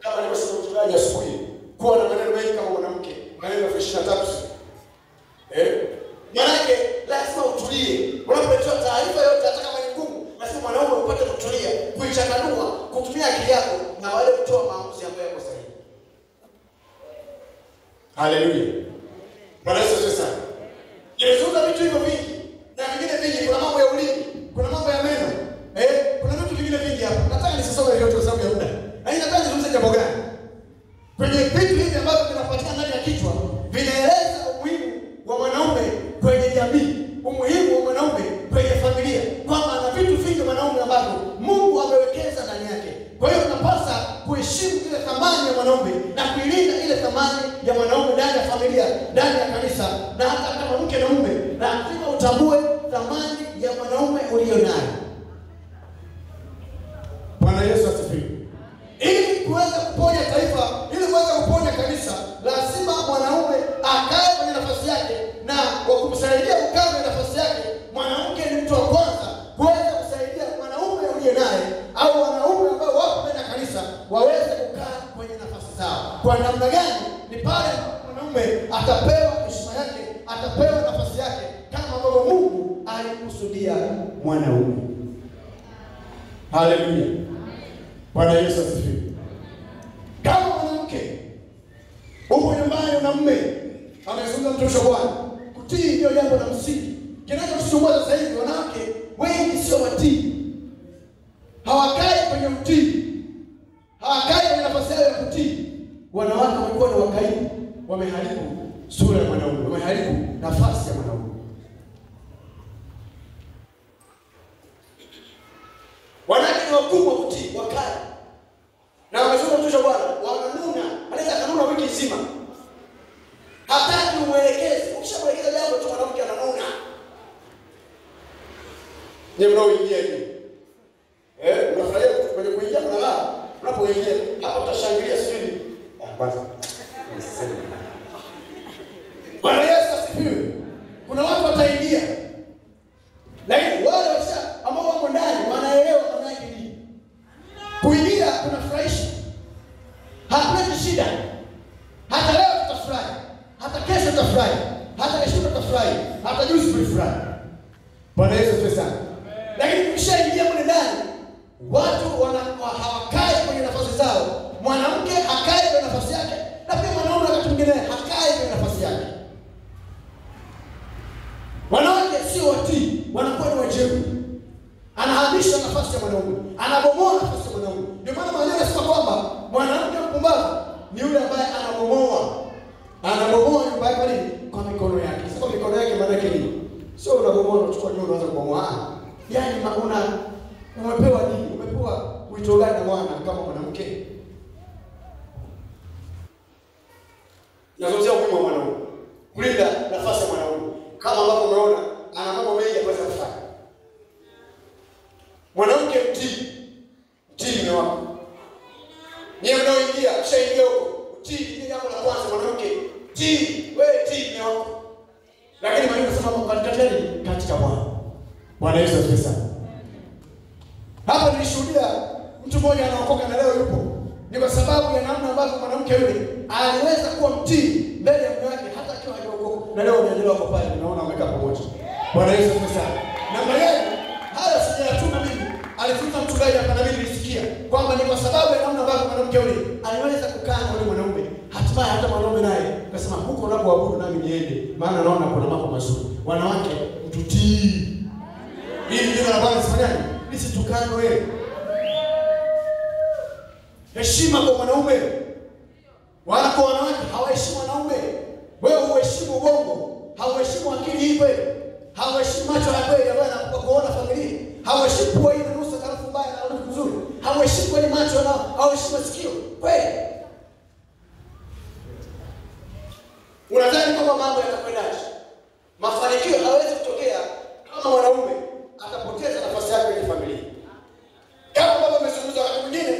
kama nimesema mchungaji asubuhi. Kuwa na maneno mengi kama mwanamke. Maneno ya 23. Maanake lazima utulie. Unapotoa taarifa yote hata kama ni ngumu, lazima mwanaume upate kutulia, kuichanganua, kutumia akili yako na wale kutoa maamuzi ambayo yako sahihi. Haleluya. Bwana Yesu asifiwe sana. Nimezungumza vitu hivyo vingi na vingine vingi. Kuna mambo ya ulimi, kuna mambo ya meno. Kuna vitu vingine vingi hapa. Nataka nisisome yote kwa sababu ya muda. Lakini nataka nizungumze jambo gani? Kwenye vitu hivi ambavyo vinapatikana ndani ya kichwa, vinaeleza umuhimu wa mwanaume kwenye jamii, umuhimu wa mwanaume kwenye familia, kwamba ana vitu vingi mwanaume ambavyo Mungu amewekeza ndani yake. Kwa hiyo tunapaswa kuheshimu ile thamani ya mwanaume na kuilinda ile thamani ya mwanaume ndani ya familia, ndani ya kanisa, na hata kama mke na mume, na lazima utambue thamani ya mwanaume ulio nayo. Bwana Yesu asifiwe. Ili kuweza kuponya taifa, ili kuweza kuponya kanisa, lazima mwanaume akae kwenye nafasi yake, na kwa kumsaidia kukaa kwenye nafasi yake, mwanamke ni mtu wa kwanza kuweza kusaidia mwanaume uliye naye au wanaume ambao wapo ndani ya kanisa waweze kukaa kwenye nafasi zao. Kwa namna gani? Ni pale mwanaume atapewa heshima yake, atapewa nafasi yake kama ambavyo Mungu alikusudia mwanaume. Haleluya. Bwana Yesu asifiwe. Kama mwanamke upo nyumbani una mume, amezungumza mtumishi wa Bwana, kutii ndio jambo la msingi. Kinachotusumbua sasa hivi, wanawake wengi sio watii. Hawakai kwenye utii. Hawakai kwenye nafasi yao ya kutii. Wanawake wamekuwa ni wakaimu, wameharibu sura ya mwanaume, wameharibu nafasi ya mwanaume. Wanawake ni wakubwa kutii, wakali. Na wamezungumza mtumishi wa Bwana, wananuna, anaweza kanuna wiki nzima. Hataki umwelekeze. Ukishamwelekeza jambo tu mwanamke ananuna. Ni mnaoingia hivi. Unafurahia kwenye kuingia kuna raha. Unapoingia hapo utashangilia sijui. Basi. Bwana Yesu asifiwe. Kuna watu wataingia. Lakini wale ambao wako ndani wanaelewa maana yake nini. Kuingia kunafurahisha. Hakuna shida. Hata leo tutafurahi. Hata kesho tutafurahi. Hata kesho tutafurahi. Hata juzi tulifurahi. Bwana Yesu asifiwe sana. Lakini ukishaingia mle ndani, watu hawakai kwenye nafasi zao. Mwanamke hakai kwenye nafasi yake, na pia mwanaume wakati mwingine hakai kwenye nafasi yake. Wanawake sio watii, wanakuwa ni wajeuri. Anahamisha nafasi ya mwanaume, anabomoa nafasi ya mwanaume. Ndio maana Biblia inasema kwamba mwanamke mpumbavu ni yule ambaye anabomoa nyumba yake kwa mikono yake. Sasa kwa mikono yake maana yake nini? Sio unabomoa unachukua nyumba unaanza kubomoa. Yaani umepewa nini? Umepewa wito gani na Bwana kama mwanamke? Nazungumzia umuhimu wa mwanaume. Kulinda nafasi ya mwanaume. Kama ambavyo umeona ana mambo mengi ya kuweza kufanya. Mwanamke mtii ni wako. Ni unaoingia, kishaingia huko. Mtii ni jambo la kwanza mwanamke. Wewe tii ni wako. Lakini Biblia inasema katika Bwana. Bwana Yesu asifiwe sana. Hapa nilishuhudia mtu mmoja anaokoka na leo yupo. Ni kwa sababu ya namna ambavyo mwanamke yule aliweza kuwa mtii mbele ya mume wake hata akiwa hajaokoka. Na leo unaendelea kwa pale, unaona wamekaa pamoja. Bwana Yesu asifiwe sana. Na Mariamu haya sijayatuma mimi. Alifunza mchungaji hapa na mimi nilisikia kwamba ni kwa sababu ya namna ambavyo mwanamke yule aliweza kukaa na yule mwanaume. Hatimaye hata mwanaume naye akasema huko unapoabudu nami niende, maana naona kuna mambo mazuri. Wanawake mtutii. Hili jina la Bwana lisifanyaje? Lisitukanwe. Heshima kwa mwanaume. Wala kwa wanawake hawaheshimu wanaume. Wewe uheshimu ubongo, hauheshimu akili hii kweli. Hauheshimu macho ya kweli ambayo yanakuona familia. Hauheshimu pua hii na nusu harufu mbaya na harufu nzuri. Hauheshimu kweli macho na hauheshimu sikio. Kweli. Unadhani kama mambo yatakwendaje? Mafanikio hawezi kutokea kama mwanaume atapoteza nafasi yake kwenye familia. Kama baba amezungumza wakati mwingine,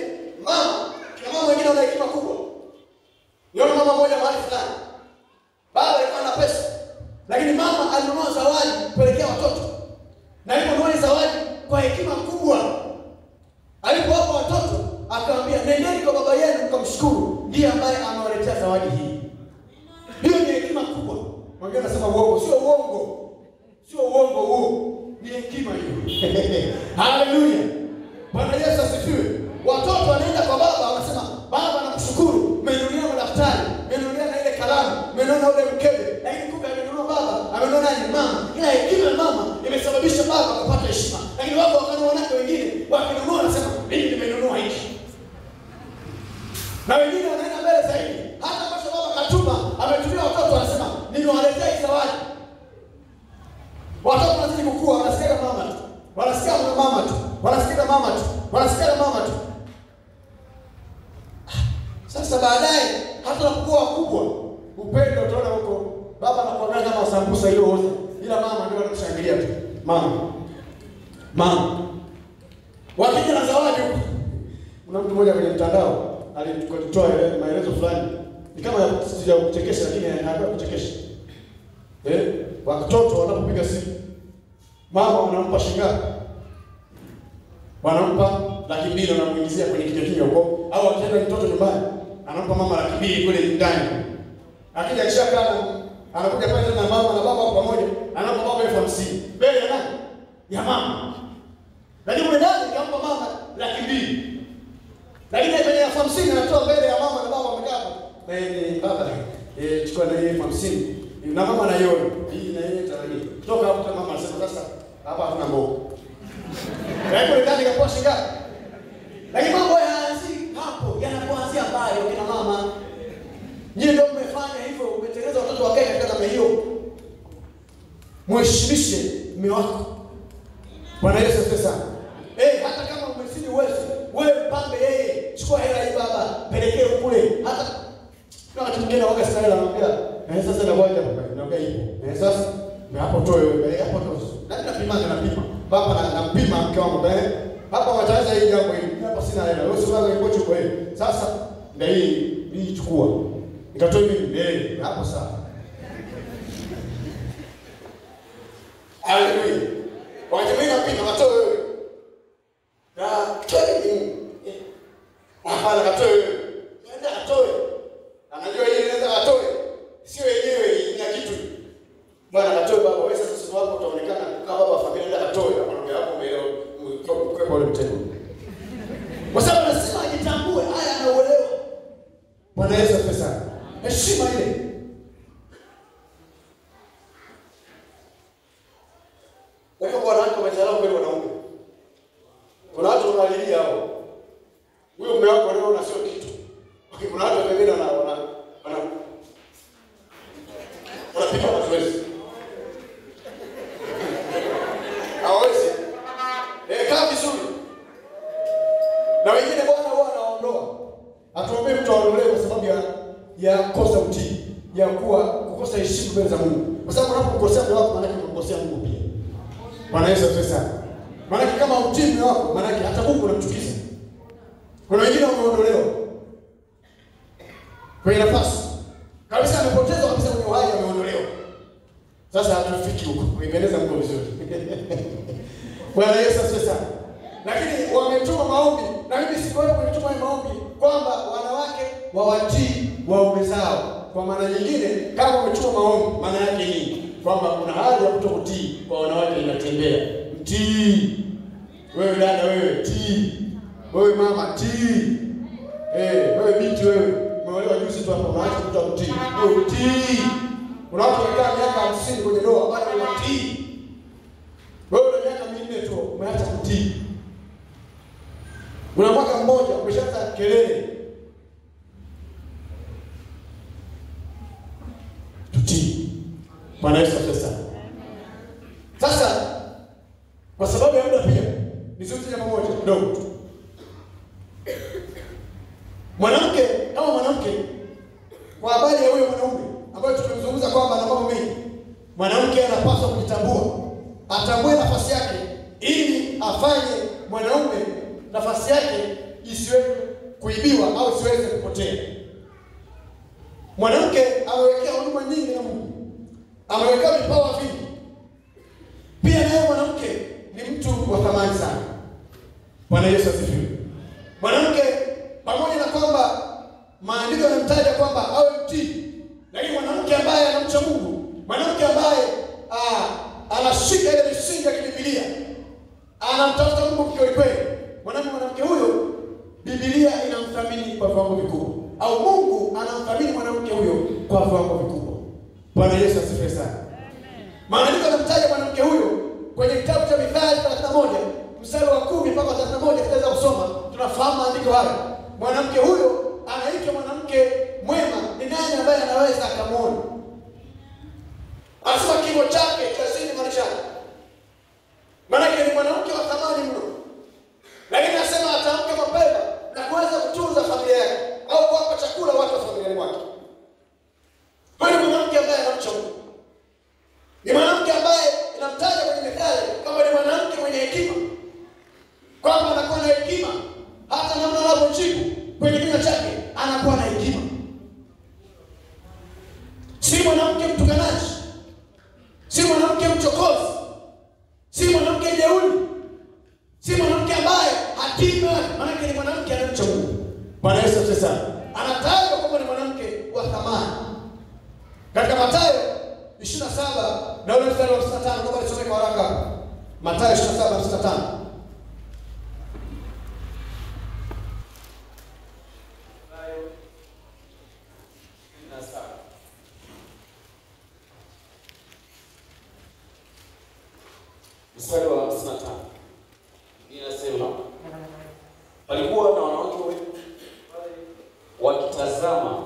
kina mama wengine wana hekima kubwa. Yule mama mmoja mahali fulani. Baba alikuwa na pesa, lakini mama alinunua zawadi kupelekea watoto. Na aliponunua zawadi kwa hekima kubwa, alipowapa watoto, akamwambia nendeni kwa baba yenu mkamshukuru, ndiye ambaye amewaletea zawadi hii. Hiyo ni hekima kubwa. Wengine wanasema uongo, sio uongo. Sio uongo huo. Ni hekima hiyo. Haleluya. Bwana Yesu asifiwe. Watoto wanaenda kwa baba wanasema, "Baba nakushukuru, umeninunulia madaftari, umeninunulia na ile kalamu, umeninunulia ule mkebe." Lakini kumbe amenunua baba, amenunua nani? Mama. Ila hekima ya mama imesababisha baba kupata heshima. Lakini wao wakana wanawake wengine wakinunua wanasema, "Mimi nimenunua hiki." Na wengine wanaenda mbele zaidi. Hata kwa sababu katuma, ametumia watoto wanasema, "Nimewaletea zawadi." Watoto wanazidi kukua, wanasikia mama tu. Wanasikia mama tu. Wanasikia mama tu. Wanasikia mama tu. Sasa baadaye hata wakubwa wakubwa, upendo utaona huko. Baba anakuangalia kama sambusa ile oza. Ila mama ndio anakushangilia tu. Mama. Wakija na zawadi huko. Kuna mtu mmoja kwenye mtandao alitoa maelezo fulani. Ni kama ya kuchekesha lakini hapo kuchekesha. Watoto wanapopiga simu, mama wanampa shingapi? Wanampa 200,000 wanamuingizia kwenye kinywa huko, au akienda mtoto nyumbani anampa mama 200,000 kule ndani. Akija kishakaa anakuja pale tena mama na baba pamoja, anampa baba 50,000. Mbele ya nani? Ya mama. Lakini mwenye ndani kampa mama 200,000. Lakini kwenye 50,000 anatoa mbele ya mama na baba wamekaa. Baba, chukua na hiyo 50,000. Na mama anaiona. Hii na yeye tarajia. Kutoka hapo mama anasema sasa hapa hatuna mboga. Hapo ndani kwa shingapi? Lakini mambo yaanzi hapo, yanapoanzia mbali kina mama. Nyie ndio mmefanya hivyo, umetengeneza watoto wakae katika namna hiyo. Mheshimishe mume wako. Bwana Yesu asifiwe sana. Hata kama umesini uwezo, wewe mpambe yeye. Chukua hela hii baba, pelekee kule. Hata kama mwingine waga style anamwambia, sasa na ngoja hapa. Naongea hivyo. Sasa na hapo toe wewe, hapo toe. Na napima. Baba anampima mke wangu hapa wataanza hii jambo hili. Hapa sina hela. Wewe sio wewe ngocho kwa hiyo. Sasa ndio hii chukua. Nikatoa mimi mbele. Hapo sawa. Haleluya. Wakati napita katoa wewe. Na toi. Hapana katoa wewe. Nenda katoe. Anajua yeye anaweza katoe. Sio yenyewe ina kitu. Bwana katoe baba, wewe sasa sisi wako utaonekana kama baba familia nenda katoe. Anaongea hapo mbele kwa pole mtego. Kwa sababu lazima ajitambue, haya anaoelewa. Bwana Yesu asifiwe sana. Heshima ile. Wewe bwana wako umezaliwa kweli wanaume. Kuna watu wanalilia hao. Huyo mume wako leo na sio kitu. Kuna watu wengine wanapika mazoezi. Hawezi. Kaa vizuri. Na wengine bwana huwa anaondoa. Atuombe mtu aondolewe kwa sababu ya kukosa utii, ya kukosa heshima mbele za Mungu. Kwa sababu unapokosea mume wako maana yake unakosea Mungu pia. Bwana Yesu asifiwe sana. Maana yake kama utii mume wako maana yake hata Mungu unamchukiza. Kuna wengine wameondolewa kwenye nafasi kabisa, amepoteza kabisa kwenye uhai, ameondolewa. Sasa hatufiki huko kuipendeza Mungu vizuri. Bwana Yesu asifiwe sana. Lakini wametuma maombi, na mimi sikuwepo kwenye tuma maombi kwamba wanawake wawatii waume zao. Kwa maana nyingine, kama wametuma maombi, maana yake nini? Kwamba kuna hali ya kutokutii kwa wanawake inatembea. Mtii. Wewe dada, wewe tii. Wewe mama tii. Wewe binti, wewe umeolewa juzi tu hapo, unaacha mtu akutii. Wewe tii. Kuna watu wamekaa miaka 50 kwenye ndoa bado wanatii. Wewe una miaka 4 tu umeacha kutii. Una mwaka mmoja umeshaanza kelele. Tutii. Bwana Yesu asifiwe. Sasa kwa sababu ya muda pia nizungumzie jambo moja kidogo tu. Mwanamke kama mwanamke, kwa habari ya huyo mwanaume ambaye tumezungumza kwamba ana mambo mengi, mwanamke anapaswa kujitambua, atambue nafasi yake ili afanye mwanaume nafasi yake isiweze kuibiwa au isiweze kupotea. Mwanamke amewekea huduma nyingi na Mungu, amewekea vipawa vingi. Pia naye mwanamke ni mtu wa thamani sana. Bwana Yesu asifiwe. Mwanamke pamoja na kwamba maandiko yanamtaja kwamba awe mtii, lakini mwanamke ambaye anamcha Mungu, mwanamke ambaye anashika ile misingi ya Biblia, anamtafuta Mungu kweli kweli, mwanamke huyo Biblia inamthamini kwa viwango vikubwa, au Mungu anamthamini mwanamke huyo kwa viwango vikubwa. Bwana Yesu asifiwe sana. Maandiko yanamtaja mwanamke huyo kwenye kitabu cha Mithali 31 mstari wa 10 mpaka 31, tutaweza kusoma, tunafahamu maandiko haya. Mwanamke huyo anaitwa mwanamke mwema. Ni nani ambaye anaweza akamwona? Anasema kimo chake chazidi maishani. Maana ni mwanamke wa thamani mno. Lakini anasema ataamka mapema na kuweza kutunza familia yake au kuwapa chakula watu wa familia mwake. Huyu ni mwanamke ambaye anamcha Mungu. Ni mwanamke ambaye inamtaja kwenye Mithali kama ni mwanamke mwenye hekima. Kwamba anakuwa na hekima, hata namna anavyojibu kwenye kinywa chake anakuwa na hekima. Si mwanamke mtukanaji, si mwanamke mchokozi, si mwanamke jeuri, si mwanamke ambaye hatima. Maana ni mwanamke anamcha Mungu. Bwana Yesu asifiwe sana. Anatajwa kama ni mwanamke wa thamani. Katika Mathayo 27 na ule mstari wa 55, naomba nisome kwa haraka. Mathayo 27:55. Mstari wa 55. Inasema palikuwa na wanawake wengi wakitazama.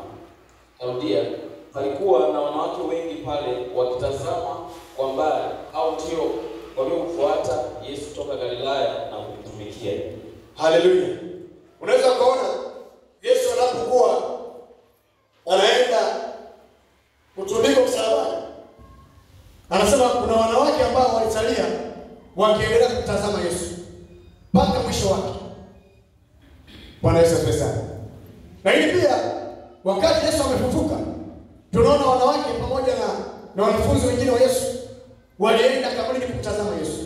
Narudia, palikuwa na wanawake wengi pale wakitazama kwa mbali, au ndio waliomfuata Yesu toka Galilaya na kumtumikia. Haleluya. Unaweza kuona Yesu anapokuwa anaenda kutundikwa msalabani, anasema kuna wanawake ambao walisalia wakiendelea kumtazama Yesu. mpaka mwisho wake. Bwana Yesu asifiwe sana. Lakini pia wakati Yesu amefufuka, tunaona wanawake pamoja na wanafunzi wengine wa Yesu walienda kaburini kumtazama Yesu.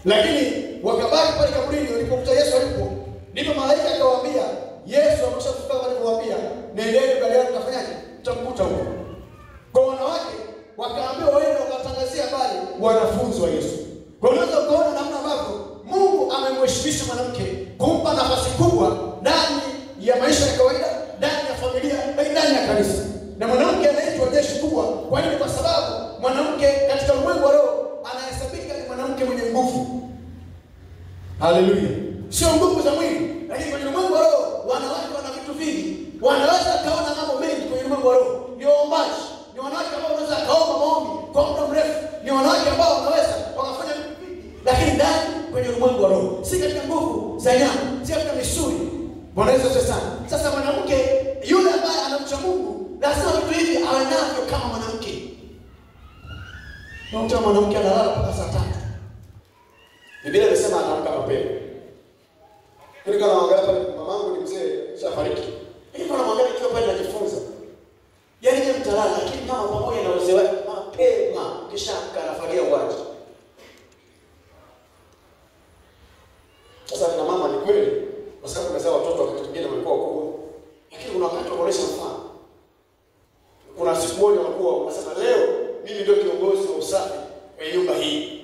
Lakini wakabaki pale kaburini walipokuta Yesu alipo, ndipo malaika akawaambia, Yesu ameshafufuka kama alivyowaambia, nendeni Galilaya mtafanyaje? Mtamkuta huko. Kwa wanawake wakaambiwa waende wakatangazia habari wanafunzi wa Yesu. Kwa hiyo unaweza kuona namna ambavyo Mungu amemheshimisha mwanamke, kumpa nafasi kubwa ndani ya maisha ya kawaida, ndani ya familia, ndani ya kanisa. Na mwanamke anaitwa jeshi kubwa. Kwa nini? Kwa sababu mwanamke katika ulimwengu wa roho anahesabika ni mwanamke mwenye nguvu. Haleluya. Sio nguvu za mwili, lakini kwenye ulimwengu wa roho wanawake wana vitu vingi. Wanaweza kaona mambo mengi kwenye ulimwengu wa roho. Ni waombaji. Ni wanawake ambao wanaweza kaomba maombi kwa muda mrefu. Ni wanawake ambao wanaweza wakafanya vitu vingi. Lakini ndani kwenye ulimwengu wa roho, si katika nguvu za nyama, si katika misuli. Bwana Yesu asifiwe sana. Sasa mwanamke yule ambaye anamcha Mungu lazima vitu hivi awe navyo kama mwanamke. Ndio mwanamke analala mpaka saa 3. Biblia inasema anaamka mapema. Kama naangalia pale mamangu ni mzee, shafariki. Hivi naangalia ikiwa pale najifunza. Yaani yeye mtalala lakini mama pamoja na uzee wake mapema kisha anafagia uwanja. Sasa na mama ni kweli kwa sababu amezaa watoto wakati mwingine walikuwa wakubwa. Lakini kuna wakati wanaonesha mfano. Kuna siku moja walikuwa wanasema leo mimi ndio kiongozi wa usafi wa nyumba hii.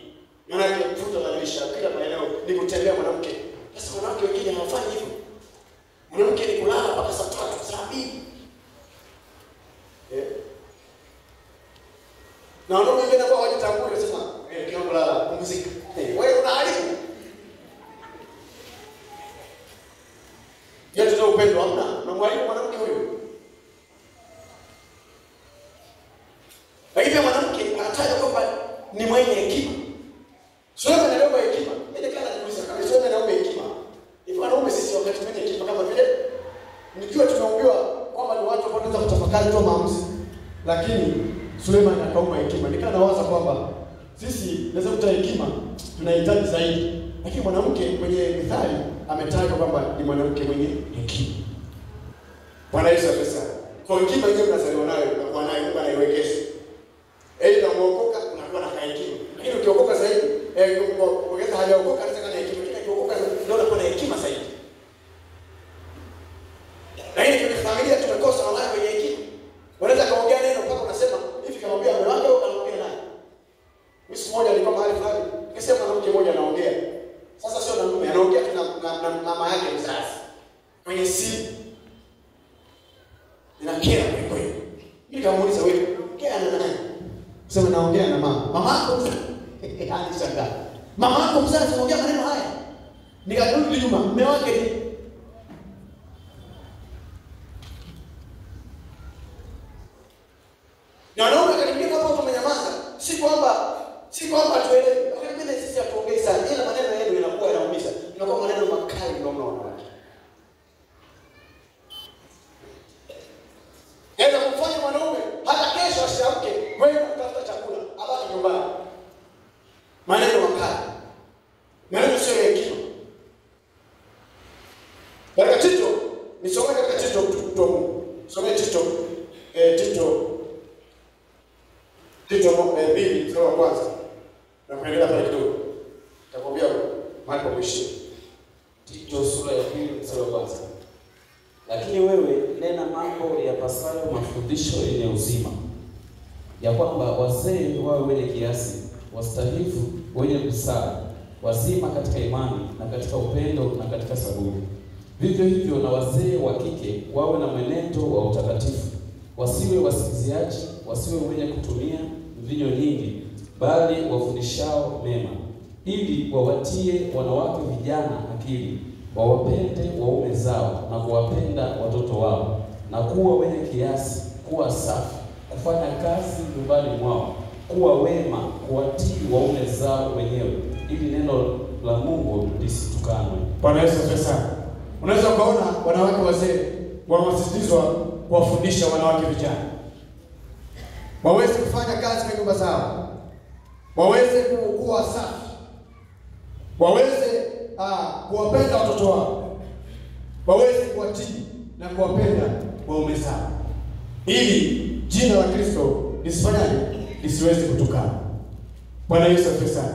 Maana yake mfuta badilisha kila maeneo ni kutembea mwanamke. Sasa wanawake wengine hawafanyi hivyo. Mwanamke ni kulala mpaka saa 3, saa 2. Na wanaume wengine ambao hawajitambui wanasema kila kulala pumzika. Wewe unaharibu. Yetu ndio upendo hamna. Na mwalimu mwanamke huyo. Lakini mwanamke anataja kwamba ni mwenye hekima. Suleiman anaomba hekima. Ile kana kuuliza kama Suleiman anaomba hekima. Hivi wanaume sisi wakati mwenye hekima kama vile nikiwa tunaambiwa kwamba ni watu ambao wanaweza kutafakari tu maamuzi. Lakini Suleiman akaomba hekima. Nikanawaza kwamba sisi naweza kuta hekima tunahitaji zaidi. Lakini mwanamke kwenye Mithali ametajwa kwamba ni mwanamke mwenye hekima. Bwana Yesu asifiwe. Kwa hekima hiyo mnazaliwa nayo na kwa nayo Mungu anaiwekesha. Aidha umeokoka unakuwa na hekima. Lakini ukiokoka zaidi, ongeza hajaokoka anataka na hekima. Lakini ukiokoka ndio unakuwa na hekima zaidi. Lakini kwenye familia tumekosa wanawake wenye hekima. Wanaweza kaongea neno mpaka unasema hivi kamwambia mume wake au kamwambia naye. Mimi siku moja nilikuwa mahali fulani, nikasema mwanamke mmoja anaongea. Sasa sio na mume, anaongea tu na mama yake mzazi. Kwenye simu. Ninakera kwa kweli. Nikamuuliza wewe, ongea na nani? Sema naongea na mama. Mama yako mzazi. Alishangaa. Mama yako mzazi anaongea maneno haya. Nikarudi nyuma, mume wake ni na wanaume karibia hapo wamenyamaza. Si kwamba tuelewe. Lakini mimi sisi hatuongei sana. Ila maneno yenu yanakuwa yanaumiza. Inakuwa maneno makali mno wanawake. Yaweza kumfanya mwanaume hata kesho asiamke wewe kutafuta chakula, abaki nyumbani. Maneno makali. Maneno sio ya hekima. Katika Tito, nisome katika Tito mtu wa Mungu. Some Tito Tito 2 mstari wa kwanza. Na kuendelea pale kidogo. Nitakwambia mahali pa kuishia. Tito sura ya 2 mstari wa kwanza. Lakini wewe nena mambo yapasayo mafundisho yenye uzima, ya kwamba wazee wawe wenye kiasi, wastahilifu, wenye busara, wazima katika imani na katika upendo na katika saburi. Vivyo hivyo na wazee wa kike wawe na mwenendo wa utakatifu, wasiwe wasikiziaji, wasiwe wenye kutumia mvinyo nyingi, bali wafundishao mema, ili wawatie wanawake vijana akili, wawapende waume zao na kuwapenda watoto wao, na kuwa wenye kiasi, kuwa safi, kufanya kazi nyumbani mwao, kuwa wema, kuwatii waume zao wenyewe, ili neno la Mungu lisitukanwe. Bwana Yesu asifiwe sana. Unaweza kuona wanawake wazee wanasisitizwa kuwafundisha wanawake vijana. Waweze kufanya kazi kwa nyumba zao. Waweze kuwa safi. Waweze kuwapenda watoto wao, waweze kuwatii na kuwapenda waume zao, ili jina la Kristo lisifanyaje? Lisiweze kutukana. Bwana Yesu asifiwe sana.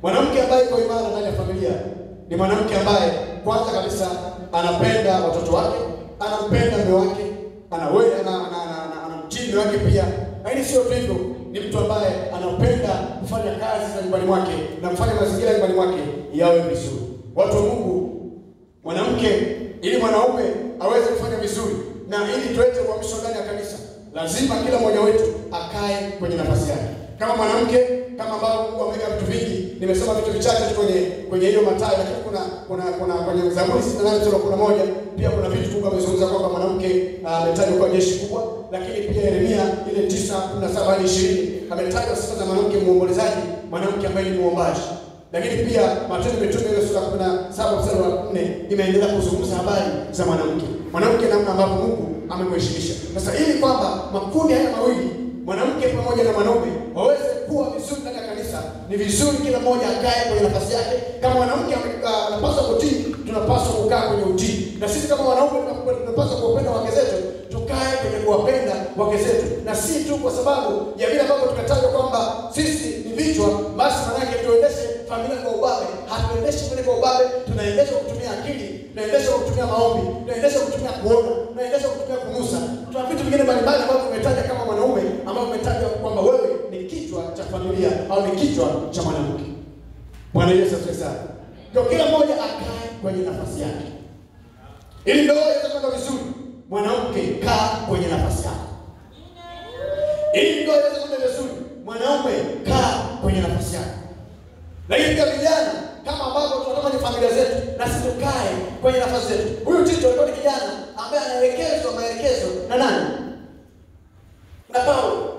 Mwanamke ambaye yuko imara ndani ya familia ni mwanamke ambaye kwanza kabisa anapenda watoto wake, anampenda mume wake, anamtii mume wake pia. Lakini sio tu hivyo, ni mtu ambaye anapenda kufanya kazi za nyumbani mwake na kufanya mazingira ya nyumbani mwake yawe vizuri. Watu wa Mungu, mwanamke ili mwanaume aweze kufanya vizuri na ili tuweze kuhamishwa ndani ya kanisa, lazima kila mmoja wetu akae kwenye nafasi yake. Kama mwanamke, kama ambavyo Mungu ameweka vitu vingi, nimesema vitu vichache tu kwenye hiyo Mathayo, lakini kuna kwenye Zaburi 68:11 pia kuna vitu Mungu amezungumza kwamba mwanamke ametajwa kwa jeshi kubwa, lakini pia Yeremia ile 9:17-20 ametajwa sifa za mwanamke muombolezaji, mwanamke ambaye ni muombaji. Lakini pia Matendo ya Mitume ile sura 17:4 imeendelea kuzungumza habari za mwanamke namna ambavyo Mungu amemheshimisha. Sasa ili kwamba makundi haya mawili, mwanamke pamoja na mwanaume, waweze kuwa vizuri ndani ya kanisa, ni vizuri kila mmoja akae kwenye nafasi yake. Kama mwanamke anapaswa kutii, tunapaswa kukaa kwenye utii. Na sisi kama wanaume tunapaswa kuwapenda wake zetu, tukae kwenye kuwapenda wake zetu. Na si tu kwa sababu ya vile ambavyo tumetajwa kwamba sisi ni vichwa, basi maana yake tuendeshe familia kwa ubabe. Hatuendeshi familia kwa ubabe, tunaendesha kutumia akili, tunaendesha kutumia maombi, tunaendesha kutumia kuona, tunaendesha kutumia kunusa. Tuna vitu vingine mbalimbali ambavyo tumetaja kama mwanaume, ambao umetaja kwamba wewe ni kichwa cha familia au ni kichwa cha mwanamke. Bwana Yesu asifiwe sana. Ndio kila mmoja akae kwenye nafasi yake, ili ndoa iweze kwenda vizuri. Mwanamke, kaa kwenye nafasi yako. Ili ndoa iweze kwenda vizuri, mwanaume, kaa kwenye nafasi yako. Lakini pia vijana, kama ambavyo tunataka ni familia zetu, na sisi tukae kwenye nafasi zetu. Huyu Tito alikuwa ni kijana ambaye anaelekezwa maelekezo na nani? Na Paulo.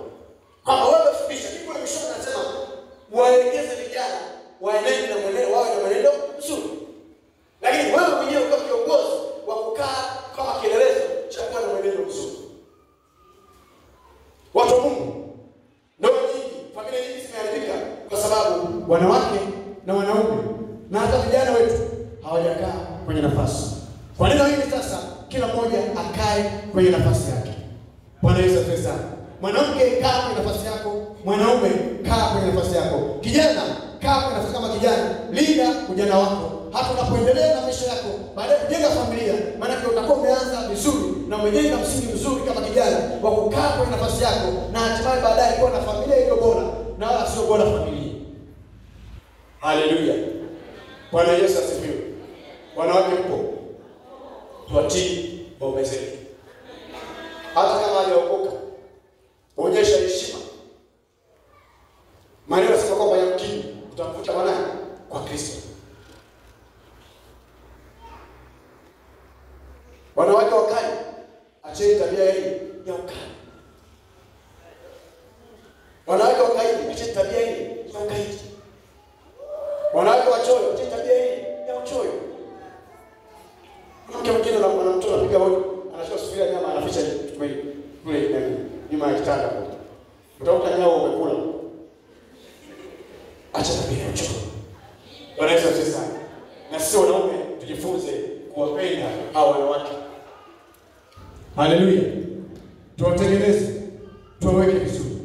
Kama wewe fundisha, kitu kile mishoni anasema waelekeze vijana waenende na mwenendo, wawe na mwenendo mzuri. Lakini wewe mwenyewe uko kiongozi wa kukaa kama kielelezo cha kuwa na mwenendo mzuri. Watu wa Mungu, ndoa nyingi, familia nyingi zimeharibika kwa sababu wanawake na wanaume na hata vijana wetu hawajakaa kwenye nafasi. Kwa nini hivi sasa kila mmoja akae kwenye nafasi yake? Bwana Yesu asifiwe sana. Mwanamke, kaa kwenye nafasi yako. Mwanaume, kaa kwenye nafasi yako. Kijana, kaa kwenye nafasi kama kijana. Linda ujana wako. Hata unapoendelea na maisha yako, baadaye kujenga familia, maana utakuwa umeanza vizuri na umejenga msingi mzuri kama kijana wa kukaa kwenye nafasi yako, na hatimaye baadaye kuwa na familia iliyo bora na wala sio bora familia. Haleluya. Bwana Yesu asifiwe. Wanawake mpo, tuatii waume zetu. Hata kama hajaokoka, onyesha heshima. Maana nasema kwamba yamkini utamkuta mwanae kwa Kristo. Wanawake wakali, acheni tabia hii ya ukali. Wanawake wakali, acheni tabia hii ya ukaidi. Wanawake wachoyo, acheni tabia hii ya uchoyo. Mke mwingine na mwanamke anapiga hodi, anashika sufuria nyama anaficha kule nyuma ya kitanda. Utakuta nyao umekula. Acha tabia ya uchoyo. Bwana Yesu asifiwe sana. Na sisi wanaume tujifunze kuwapenda hao wanawake. Haleluya. Tuwatengeneze, tuwaweke vizuri.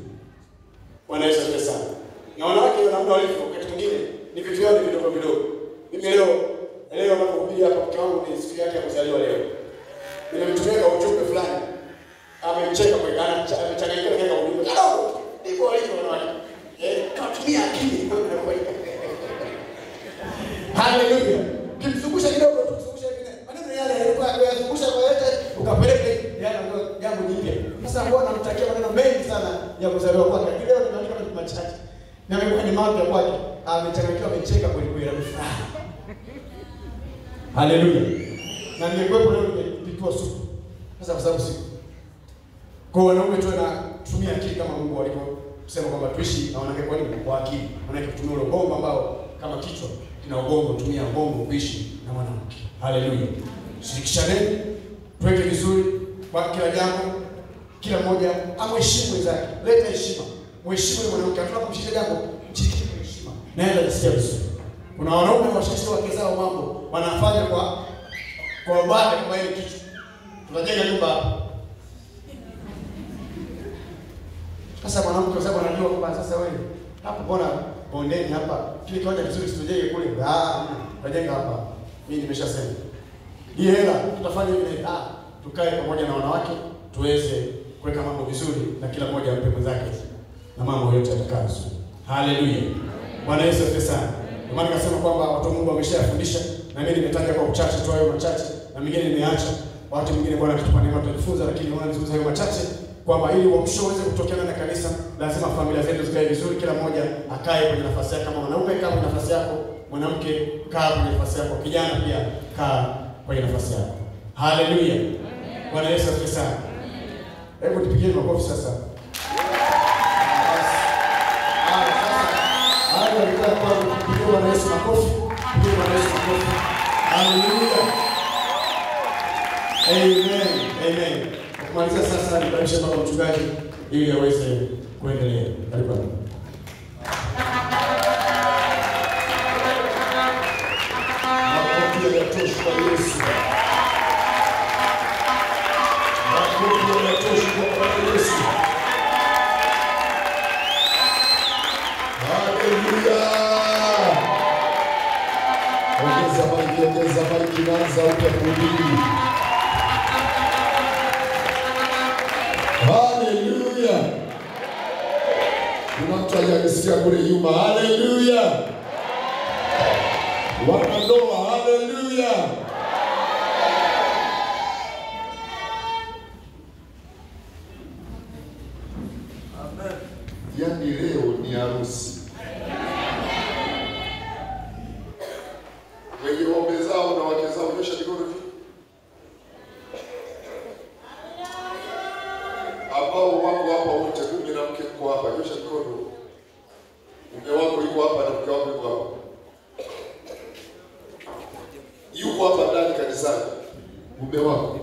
Bwana Yesu asifiwe sana. Na wanawake wana muda walivyo, wakati mwingine ni vitu vyao vidogo vidogo. Mimi leo napokuja hapa, mke wangu ni siku yake ya kuzaliwa leo. Nimemtumia ujumbe fulani. Amecheka kwa gana, amechanganyika katika ujumbe. Ndipo walivyo wanawake. Tunatumia akili. Haleluya. Kimzungusha kidogo, tumzungusha hivi. Maneno yale yalikuwa yakizungusha kwa yote, ukapeleka yana jambo jipya. Sasa Bwana anamtakia maneno mengi sana ya kuzaliwa kwake. Leo tunaandika vitu machache. Na amekuwa ni mambo ya kwake. Amechanganyikiwa, amecheka kweli kweli, amefurahi. Haleluya. Na ningekuwepo leo ningepikiwa supu. Sasa kwa sababu siku. Kwa wanaume tu na tumia akili kama Mungu alivyosema kwamba tuishi na wanawake kwa nini? Kwa akili. Wanawake kutumia ule ubongo ambao kama kichwa kina ubongo, tumia ubongo kuishi na mwanamke. Haleluya. Shirikishane, tuweke vizuri kwa kila jambo. Kila mmoja amheshimu mwenzake. Leta heshima. Mheshimu mwanamke. Tunapomshika jambo, mshike kwa heshima. Naenda nisikia vizuri. Kuna wanaume washashi wake zao mambo wanafanya kwa baada kama ile kitu. Tunajenga nyumba hapa. Sasa mwanamke kwa sababu anajua kwamba sasa wewe hapo mbona bondeni hapa kile kiwanja kizuri tujenge kule. Tunajenga hapa. Mimi nimeshasema. Hii hela tutafanya hivi tukae pamoja na wanawake tuweze kuweka mambo vizuri na kila mmoja ampe mwenzake na mambo yote yatakaa vizuri. Haleluya. Bwana Yesu asifiwe sana. Kwa maana nikasema kwamba watu wa Mungu wameshafundisha na mimi nimetaja kwa uchache tu hayo machache na mengine nimeacha. Watu wengine Bwana akitupa neema tutajifunza, lakini naona nizungumza hayo machache kwamba ili uamsho uweze kutokana na kanisa lazima familia zetu zikae vizuri, kila mmoja akae kwenye nafasi yake. Kama mwanaume kaa kwenye nafasi yako, mwanamke kaa kwenye nafasi yako, kijana pia kaa kwenye nafasi yako. Haleluya. Bwana Yesu asifiwe sana. Hebu tupigie makofi sasa. Bwana Yesu makofi. Bwana Yesu makofi. Haleluya. Amen. Amen. Kumaliza sasa nibariki baba mchungaji ili aweze kuendelea. Karibu. Makofi yanatosha kwa Yesu. Makofi yanatosha kwa Yesu. Haleluya. Ongeza maiki naanza upya kuhubiri. Haleluya. Kuna mtu aliyesikia kule nyuma. Haleluya. Wanandoa. Haleluya. Amen. Yaani leo ni harusi. Wenye waume zao na wake zao nyosha mikono juu. Ambao wako hapa wote, mume na mke mko hapa, nyosha mikono. Mume wako yuko hapa na mke wako yuko hapa. Yuko hapa ndani kanisani. Mume wako